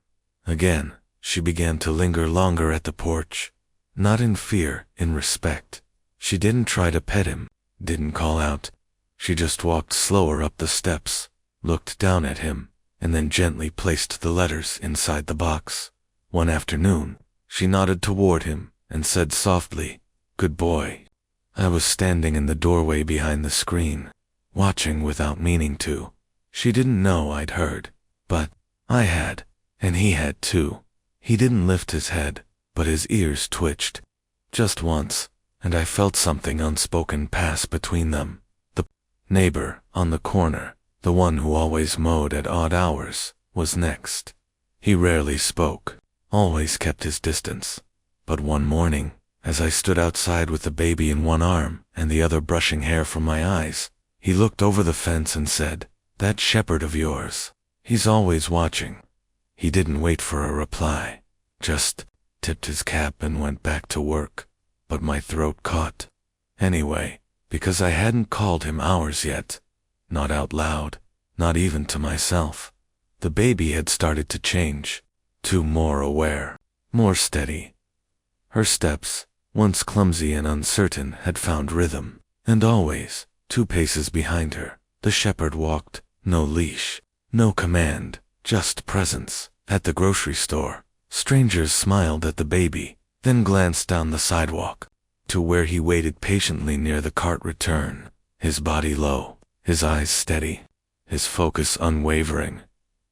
[SPEAKER 1] Again, she began to linger longer at the porch, not in fear, in respect. She didn't try to pet him, didn't call out. She just walked slower up the steps, looked down at him, and then gently placed the letters inside the box. One afternoon, she nodded toward him and said softly, "Good boy." I was standing in the doorway behind the screen, watching without meaning to. She didn't know I'd heard, but I had, and he had too. He didn't lift his head, but his ears twitched. Just once, and I felt something unspoken pass between them. The neighbor on the corner, the one who always mowed at odd hours, was next. He rarely spoke, always kept his distance. But one morning, as I stood outside with the baby in one arm and the other brushing hair from my eyes, he looked over the fence and said, "That shepherd of yours, he's always watching." He didn't wait for a reply, just tipped his cap and went back to work. But my throat caught. Anyway, because I hadn't called him hours yet. Not out loud, not even to myself. The baby had started to change, too more aware, more steady. Her steps, once clumsy and uncertain, had found rhythm, and always, 2 paces behind her, the shepherd walked, no leash, no command, just presence. At the grocery store, strangers smiled at the baby, then glanced down the sidewalk, to where he waited patiently near the cart return, his body low, his eyes steady, his focus unwavering.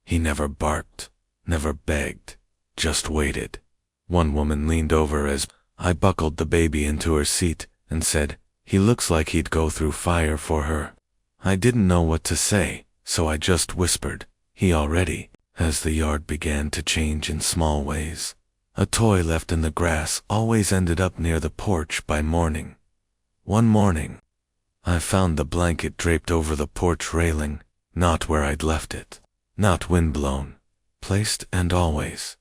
[SPEAKER 1] He never barked, never begged, just waited. One woman leaned over as I buckled the baby into her seat and said, "He looks like he'd go through fire for her." I didn't know what to say, so I just whispered, "He already," as the yard began to change in small ways. A toy left in the grass always ended up near the porch by morning. One morning, I found the blanket draped over the porch railing, not where I'd left it, not windblown, placed, and always,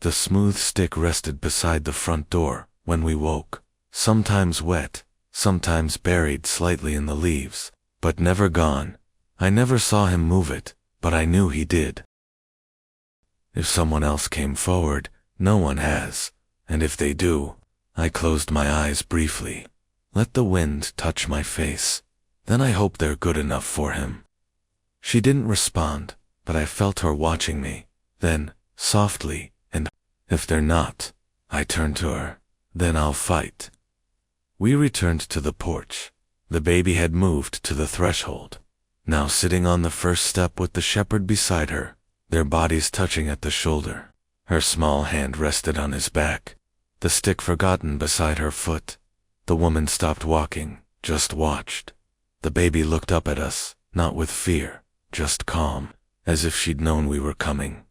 [SPEAKER 1] the smooth stick rested beside the front door when we woke, sometimes wet, sometimes buried slightly in the leaves, but never gone. I never saw him move it, but I knew he did. If someone else came forward, no one has, and if they do, I closed my eyes briefly, let the wind touch my face, then I hope they're good enough for him. She didn't respond, but I felt her watching me, then, softly, and if they're not, I turned to her, then I'll fight. We returned to the porch. The baby had moved to the threshold, now sitting on the first step with the shepherd beside her, their bodies touching at the shoulder. Her small hand rested on his back, the stick forgotten beside her foot. The woman stopped walking, just watched. The baby looked up at us, not with fear, just calm, as if she'd known we were coming.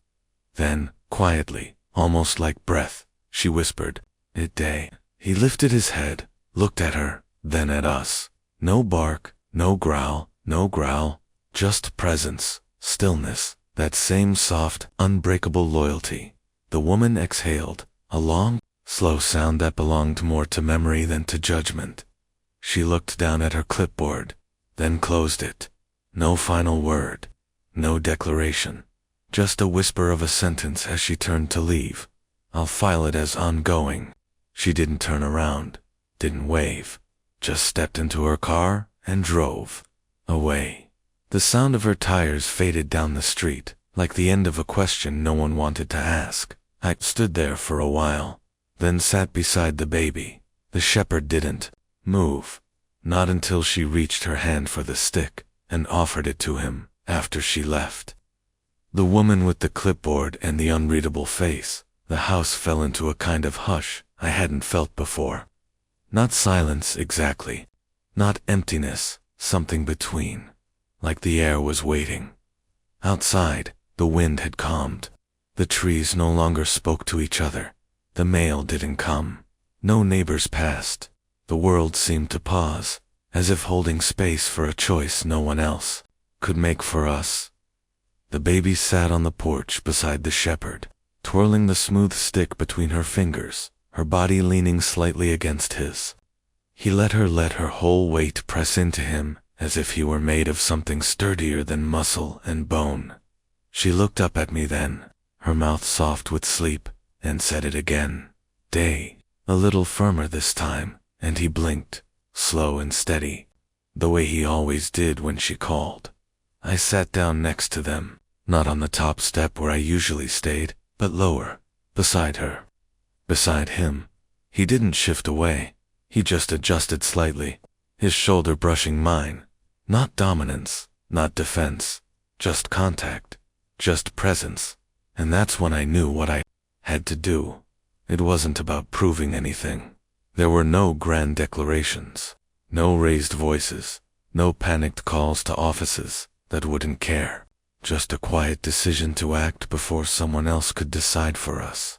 [SPEAKER 1] Then, quietly, almost like breath, she whispered, "Day." He lifted his head, looked at her, then at us. No bark, no growl, just presence, stillness, that same soft, unbreakable loyalty. The woman exhaled, a long, slow sound that belonged more to memory than to judgment. She looked down at her clipboard, then closed it. No final word, no declaration, just a whisper of a sentence as she turned to leave. "I'll file it as ongoing." She didn't turn around, didn't wave, just stepped into her car and drove away. The sound of her tires faded down the street, like the end of a question no one wanted to ask. I stood there for a while, then sat beside the baby. The shepherd didn't move, not until she reached her hand for the stick and offered it to him after she left. The woman with the clipboard and the unreadable face, the house fell into a kind of hush I hadn't felt before. Not silence exactly, not emptiness, something between, like the air was waiting. Outside, the wind had calmed. The trees no longer spoke to each other. The mail didn't come. No neighbors passed. The world seemed to pause, as if holding space for a choice no one else could make for us. The baby sat on the porch beside the shepherd, twirling the smooth stick between her fingers, her body leaning slightly against his. He let her whole weight press into him, as if he were made of something sturdier than muscle and bone. She looked up at me then, her mouth soft with sleep, and said it again. "Day," a little firmer this time, and he blinked, slow and steady, the way he always did when she called. I sat down next to them, not on the top step where I usually stayed, but lower, beside her. Beside him. He didn't shift away. He just adjusted slightly, his shoulder brushing mine. Not dominance, not defense, just contact, just presence. And that's when I knew what I had to do. It wasn't about proving anything. There were no grand declarations, no raised voices, no panicked calls to offices that wouldn't care. Just a quiet decision to act before someone else could decide for us.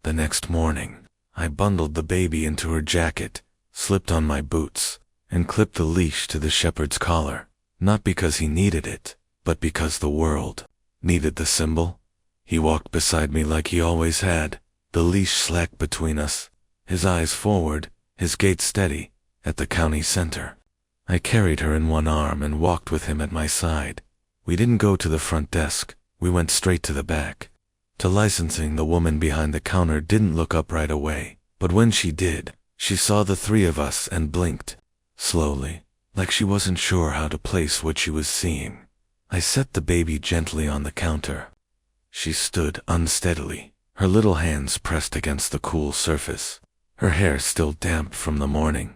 [SPEAKER 1] The next morning, I bundled the baby into her jacket, slipped on my boots, and clipped the leash to the shepherd's collar, not because he needed it, but because the world needed the symbol. He walked beside me like he always had, the leash slack between us, his eyes forward, his gait steady, at the county center. I carried her in one arm and walked with him at my side. We didn't go to the front desk, we went straight to the back. To licensing, the woman behind the counter didn't look up right away, but when she did, she saw the three of us and blinked, slowly, like she wasn't sure how to place what she was seeing. I set the baby gently on the counter. She stood unsteadily, her little hands pressed against the cool surface, her hair still damp from the morning.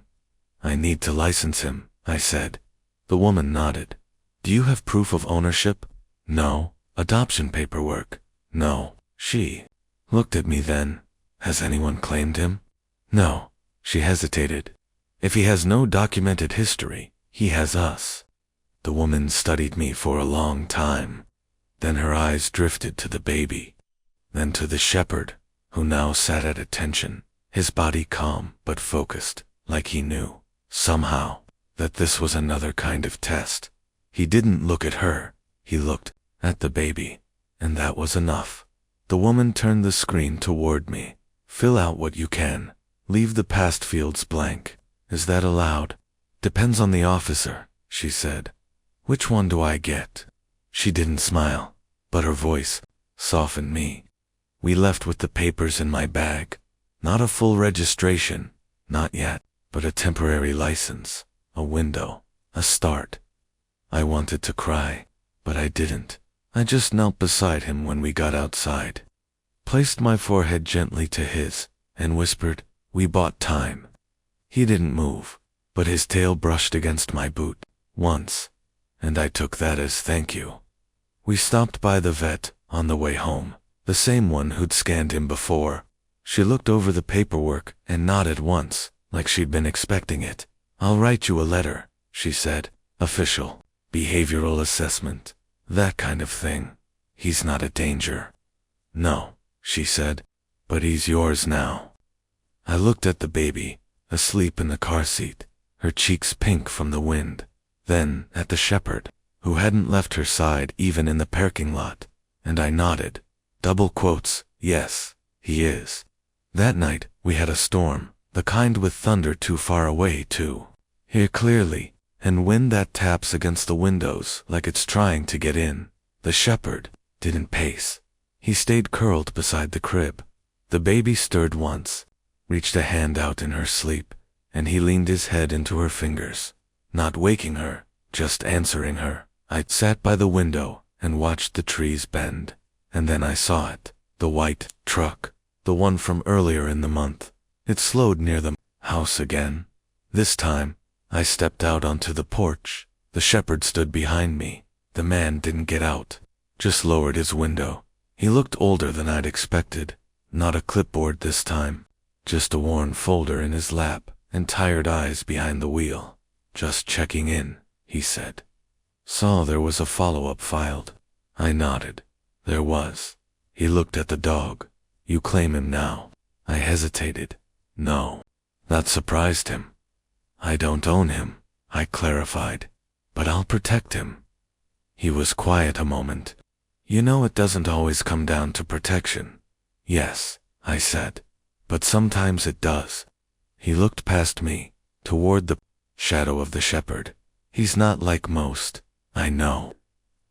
[SPEAKER 1] "I need to license him," I said. The woman nodded. "Do you have proof of ownership?" "No." "Adoption paperwork?" "No." She looked at me then. "Has anyone claimed him?" "No." She hesitated. "If he has no documented history, he has us." The woman studied me for a long time. Then her eyes drifted to the baby, then to the shepherd, who now sat at attention, his body calm but focused, like he knew, somehow, that this was another kind of test. He didn't look at her, he looked at the baby, and that was enough. The woman turned the screen toward me. "Fill out what you can. Leave the past fields blank. Is that allowed?" "Depends on the officer," she said. "Which one do I get?" She didn't smile, but her voice softened me. We left with the papers in my bag. Not a full registration, not yet, but a temporary license, a window, a start. I wanted to cry, but I didn't. I just knelt beside him when we got outside, placed my forehead gently to his, and whispered, "We bought time." He didn't move, but his tail brushed against my boot once, and I took that as thank you. We stopped by the vet on the way home, the same one who'd scanned him before. She looked over the paperwork and nodded once, like she'd been expecting it. "I'll write you a letter," she said. "Official, behavioral assessment, that kind of thing. He's not a danger." "No," she said, "but he's yours now." I looked at the baby, asleep in the car seat, her cheeks pink from the wind, then at the shepherd, who hadn't left her side even in the parking lot, and I nodded. Double quotes, yes, he is. That night, we had a storm, the kind with thunder too far away to hear clearly, and wind that taps against the windows like it's trying to get in. The shepherd didn't pace. He stayed curled beside the crib. The baby stirred once, reached a hand out in her sleep, and he leaned his head into her fingers, not waking her, just answering her. I sat by the window and watched the trees bend, and then I saw it, the white truck, the one from earlier in the month. It slowed near the house again. This time, I stepped out onto the porch. The shepherd stood behind me. The man didn't get out, just lowered his window. He looked older than I'd expected. Not a clipboard this time, just a worn folder in his lap and tired eyes behind the wheel. "Just checking in," he said. Saw there was a follow-up filed. I nodded. There was. He looked at the dog. "You claim him now?" I hesitated. "No." That surprised him. "I don't own him," I clarified, "but I'll protect him." He was quiet a moment. "You know, it doesn't always come down to protection." "Yes," I said, "but sometimes it does." He looked past me, toward the shadow of the shepherd. "He's not like most, I know."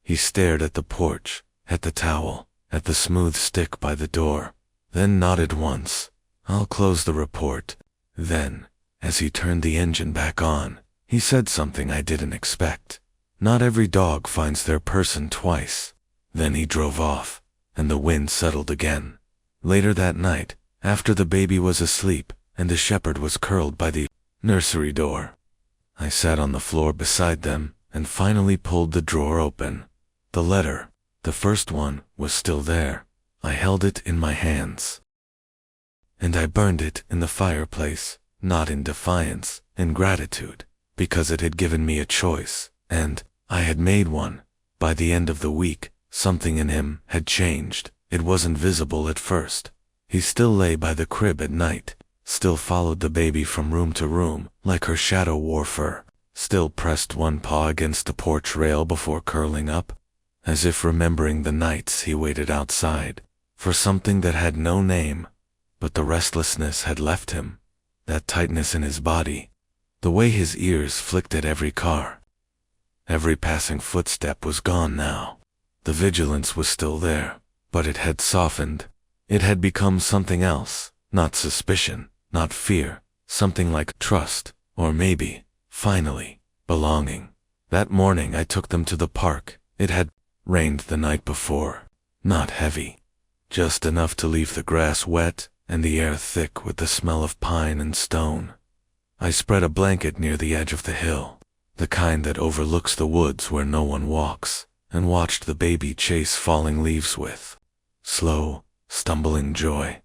[SPEAKER 1] He stared at the porch, at the towel, at the smooth stick by the door, then nodded once. "I'll close the report." Then, as he turned the engine back on, he said something I didn't expect. "Not every dog finds their person twice." Then he drove off, and the wind settled again. Later that night, after the baby was asleep and the shepherd was curled by the nursery door, I sat on the floor beside them and finally pulled the drawer open. The letter, the first one, was still there. I held it in my hands, and I burned it in the fireplace, not in defiance, in gratitude, because it had given me a choice, and I had made one. By the end of the week, something in him had changed. It wasn't visible at first. He still lay by the crib at night, still followed the baby from room to room, like her shadow wore fur, still pressed one paw against the porch rail before curling up, as if remembering the nights he waited outside for something that had no name. But the restlessness had left him, that tightness in his body, the way his ears flicked at every car. Every passing footstep was gone now. The vigilance was still there, but it had softened. It had become something else, not suspicion, not fear, something like trust, or maybe, finally, belonging. That morning I took them to the park. It had rained the night before, not heavy, just enough to leave the grass wet and the air thick with the smell of pine and stone. I spread a blanket near the edge of the hill, the kind that overlooks the woods where no one walks, and watched the baby chase falling leaves with slow, stumbling joy.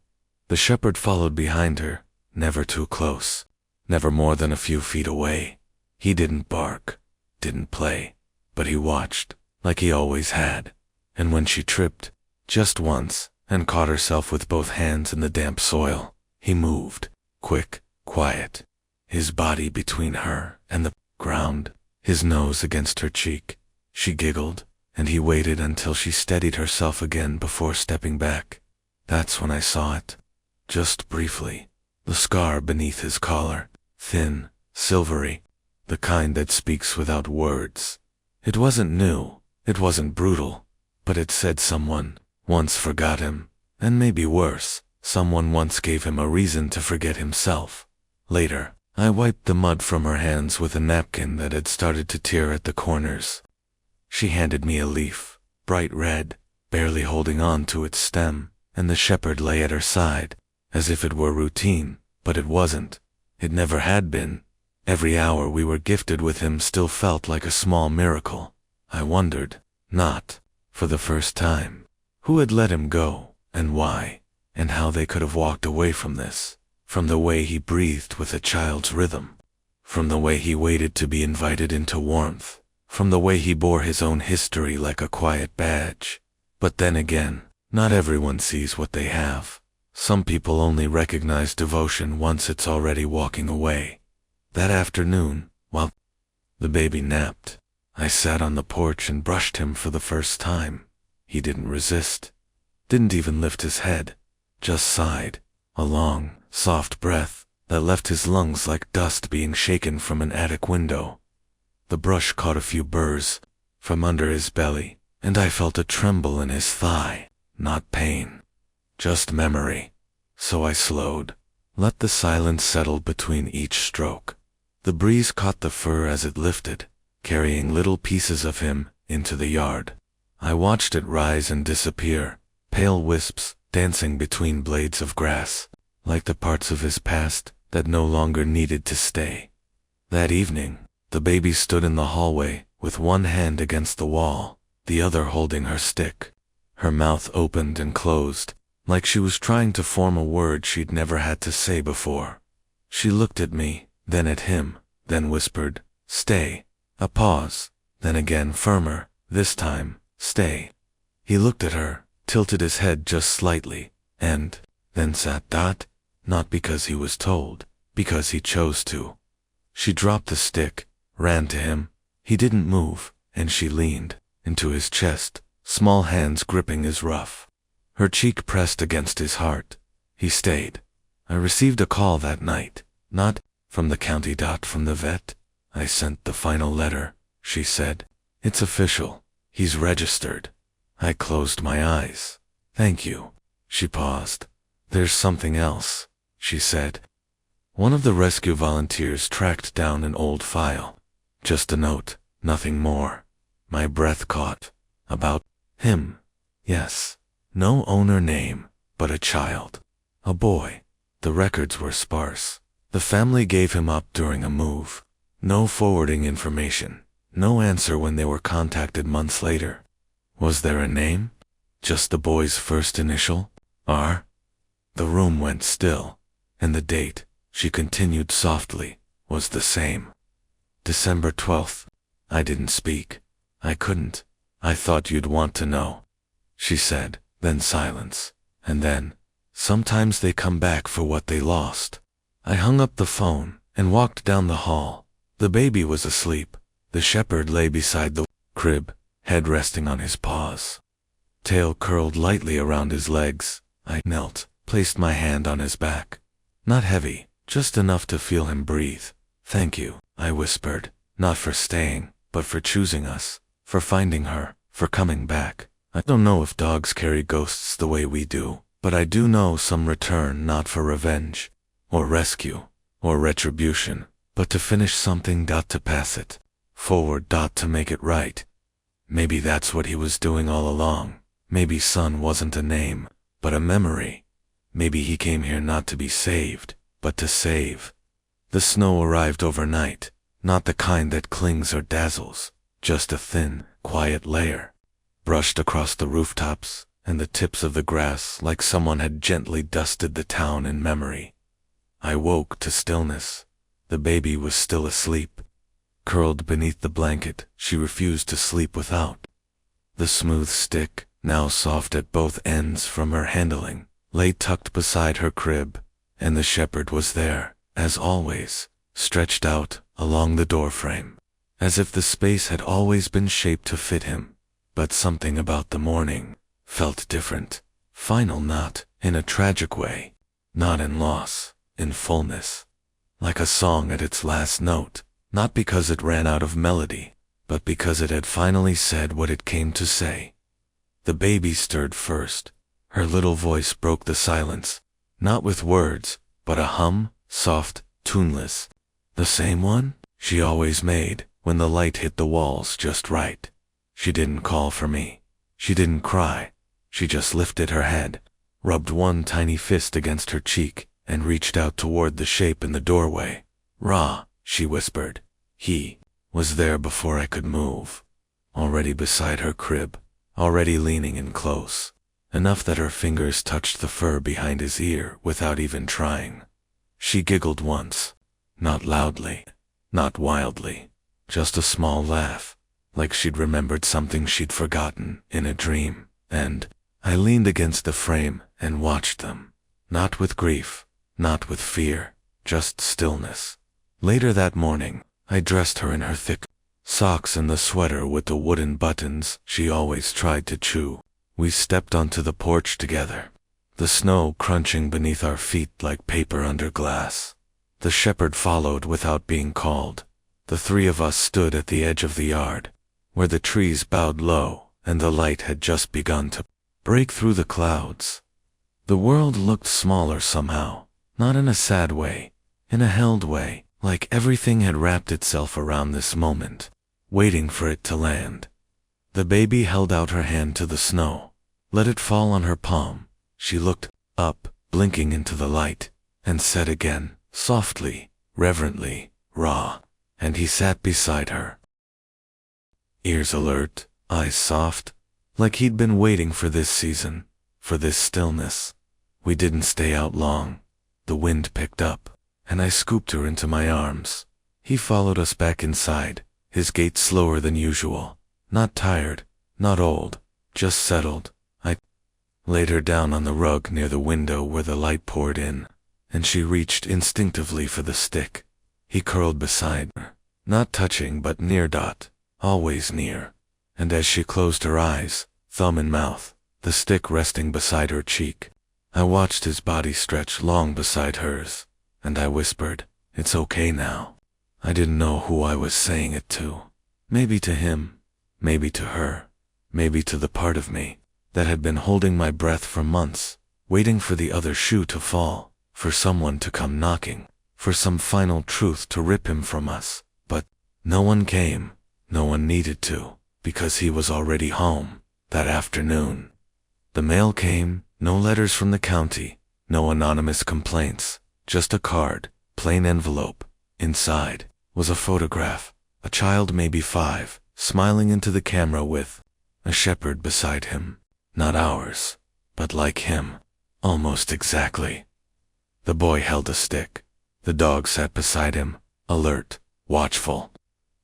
[SPEAKER 1] The shepherd followed behind her, never too close, never more than a few feet away. He didn't bark, didn't play, but he watched, like he always had. And when she tripped, just once, and caught herself with both hands in the damp soil, he moved, quick, quiet, his body between her and the ground, his nose against her cheek. She giggled, and he waited until she steadied herself again before stepping back. That's when I saw it, just briefly, the scar beneath his collar, thin, silvery, the kind that speaks without words. It wasn't new, it wasn't brutal, but it said someone once forgot him, and maybe worse, someone once gave him a reason to forget himself. Later, I wiped the mud from her hands with a napkin that had started to tear at the corners. She handed me a leaf, bright red, barely holding on to its stem, and the shepherd lay at her side, as if it were routine, but it wasn't. It never had been. Every hour we were gifted with him still felt like a small miracle. I wondered, not for the first time, who had let him go, and why, and how they could have walked away from this, from the way he breathed with a child's rhythm, from the way he waited to be invited into warmth, from the way he bore his own history like a quiet badge. But then again, not everyone sees what they have. Some people only recognize devotion once it's already walking away. That afternoon, while the baby napped, I sat on the porch and brushed him for the first time. He didn't resist, didn't even lift his head, just sighed, a long, soft breath that left his lungs like dust being shaken from an attic window. The brush caught a few burrs from under his belly, and I felt a tremble in his thigh, not pain, just memory. So I slowed, let the silence settle between each stroke. The breeze caught the fur as it lifted, carrying little pieces of him into the yard. I watched it rise and disappear, pale wisps dancing between blades of grass, like the parts of his past that no longer needed to stay. That evening, the baby stood in the hallway with one hand against the wall, the other holding her stick. Her mouth opened and closed, like she was trying to form a word she'd never had to say before. She looked at me, then at him, then whispered, "Stay." A pause, then again firmer, this time, "Stay." He looked at her, tilted his head just slightly, and then sat. Not because he was told, because he chose to. She dropped the stick, ran to him. He didn't move, and she leaned into his chest, small hands gripping his ruff. Her cheek pressed against his heart. He stayed. I received a call that night, not from the county. From the vet. I sent the final letter, she said. It's official. He's registered. I closed my eyes. Thank you. She paused. There's something else, she said. One of the rescue volunteers tracked down an old file. Just a note, nothing more. My breath caught. About him. Yes. No owner name, but a child. A boy. The records were sparse. The family gave him up during a move. No forwarding information. No answer when they were contacted months later. Was there a name? Just the boy's first initial? R? The room went still. And the date, she continued softly, was the same. December 12th. I didn't speak. I couldn't. I thought you'd want to know, she said, then silence, and then, sometimes they come back for what they lost. I hung up the phone and walked down the hall. The baby was asleep. The shepherd lay beside the crib, head resting on his paws. Tail curled lightly around his legs. I knelt, placed my hand on his back. Not heavy, just enough to feel him breathe. Thank you, I whispered, not for staying, but for choosing us, for finding her, for coming back. I don't know if dogs carry ghosts the way we do, but I do know some return not for revenge, or rescue, or retribution, but to finish something. To pass it forward. To make it right. Maybe that's what he was doing all along. Maybe son wasn't a name, but a memory. Maybe he came here not to be saved, but to save. The snow arrived overnight, not the kind that clings or dazzles, just a thin, quiet layer, brushed across the rooftops and the tips of the grass like someone had gently dusted the town in memory. I woke to stillness. The baby was still asleep. Curled beneath the blanket, she refused to sleep without. The smooth stick, now soft at both ends from her handling, lay tucked beside her crib, and the shepherd was there, as always, stretched out along the doorframe, as if the space had always been shaped to fit him. But something about the morning felt different, final, not in a tragic way, not in loss, in fullness, like a song at its last note, not because it ran out of melody, but because it had finally said what it came to say. The baby stirred first. Her little voice broke the silence, not with words, but a hum, soft, tuneless, the same one she always made when the light hit the walls just right. She didn't call for me. She didn't cry. She just lifted her head, rubbed one tiny fist against her cheek, and reached out toward the shape in the doorway. Ra, she whispered. He was there before I could move. Already beside her crib, already leaning in close, enough that her fingers touched the fur behind his ear without even trying. She giggled once, not loudly, not wildly, just a small laugh, like she'd remembered something she'd forgotten in a dream, and I leaned against the frame and watched them, not with grief, not with fear, just stillness. Later that morning, I dressed her in her thick socks and the sweater with the wooden buttons she always tried to chew. We stepped onto the porch together, the snow crunching beneath our feet like paper under glass. The shepherd followed without being called. The three of us stood at the edge of the yard, where the trees bowed low and the light had just begun to break through the clouds. The world looked smaller somehow, not in a sad way, in a held way, like everything had wrapped itself around this moment, waiting for it to land. The baby held out her hand to the snow, let it fall on her palm. She looked up, blinking into the light, and said again, softly, reverently, "Ra," and he sat beside her. Ears alert, eyes soft, like he'd been waiting for this season, for this stillness. We didn't stay out long. The wind picked up, and I scooped her into my arms. He followed us back inside, his gait slower than usual. Not tired, not old, just settled. I laid her down on the rug near the window where the light poured in, and she reached instinctively for the stick. He curled beside her, not touching but near. Always near. And as she closed her eyes, thumb in mouth, the stick resting beside her cheek, I watched his body stretch long beside hers, and I whispered, "It's okay now." I didn't know who I was saying it to. Maybe to him, maybe to her, maybe to the part of me that had been holding my breath for months, waiting for the other shoe to fall, for someone to come knocking, for some final truth to rip him from us. But no one came, no one needed to, because he was already home that afternoon. The mail came, no letters from the county, no anonymous complaints, just a card, plain envelope. Inside was a photograph, a child maybe 5, smiling into the camera with a shepherd beside him. Not ours, but like him, almost exactly. The boy held a stick. The dog sat beside him, alert, watchful.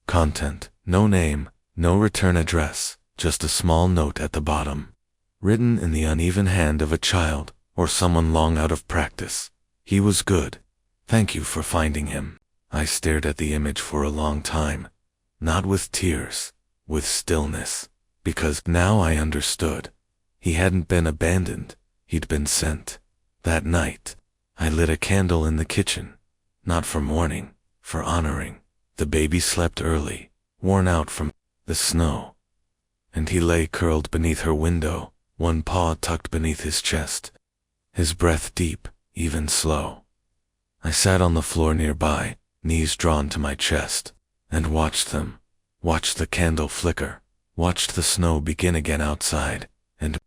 [SPEAKER 1] Content, no name, no return address, just a small note at the bottom, written in the uneven hand of a child or someone long out of practice. He was good. Thank you for finding him. I stared at the image for a long time, not with tears, with stillness, because now I understood. He hadn't been abandoned, he'd been sent. That night, I lit a candle in the kitchen, not for mourning, for honoring. The baby slept early, worn out from the snow, and he lay curled beneath her window, one paw tucked beneath his chest, his breath deep, even slow. I sat on the floor nearby, knees drawn to my chest, and watched them, watched the candle flicker, watched the snow begin again outside, and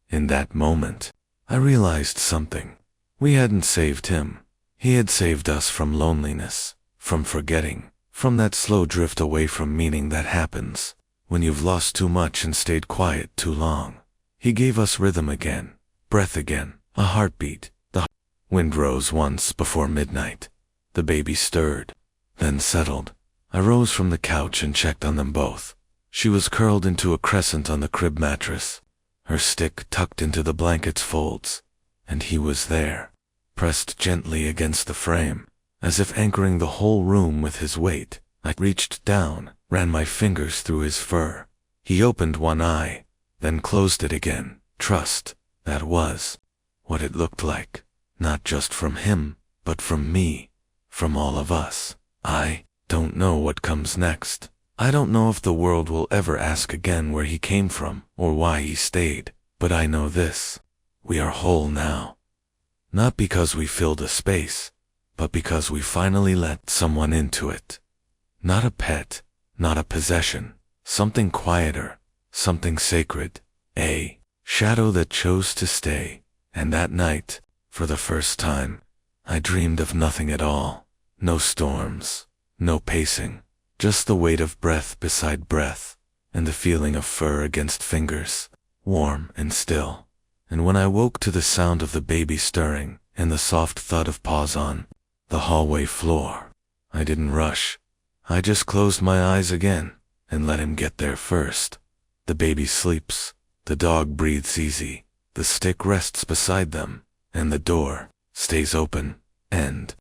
[SPEAKER 1] in that moment, I realized something. We hadn't saved him. He had saved us from loneliness, from forgetting, from that slow drift away from meaning that happens when you've lost too much and stayed quiet too long. He gave us rhythm again, breath again, a heartbeat. The wind rose once before midnight. The baby stirred, then settled. I rose from the couch and checked on them both. She was curled into a crescent on the crib mattress, her stick tucked into the blanket's folds, and he was there, pressed gently against the frame, as if anchoring the whole room with his weight. I reached down, ran my fingers through his fur. He opened one eye, then closed it again. Trust, that was what it looked like, not just from him, but from me, from all of us. I don't know what comes next. I don't know if the world will ever ask again where he came from or why he stayed, but I know this: we are whole now. Not because we filled a space, but because we finally let someone into it. Not a pet, not a possession, something quieter, something sacred, a shadow that chose to stay. And that night, for the first time, I dreamed of nothing at all. No storms, No pacing, just the weight of breath beside breath, and the feeling of fur against fingers, warm and still. And when I woke to the sound of the baby stirring and the soft thud of paws on the hallway floor, I didn't rush. I just closed my eyes again and let him get there first. The baby sleeps, the dog breathes easy, the stick rests beside them, and the door stays open, and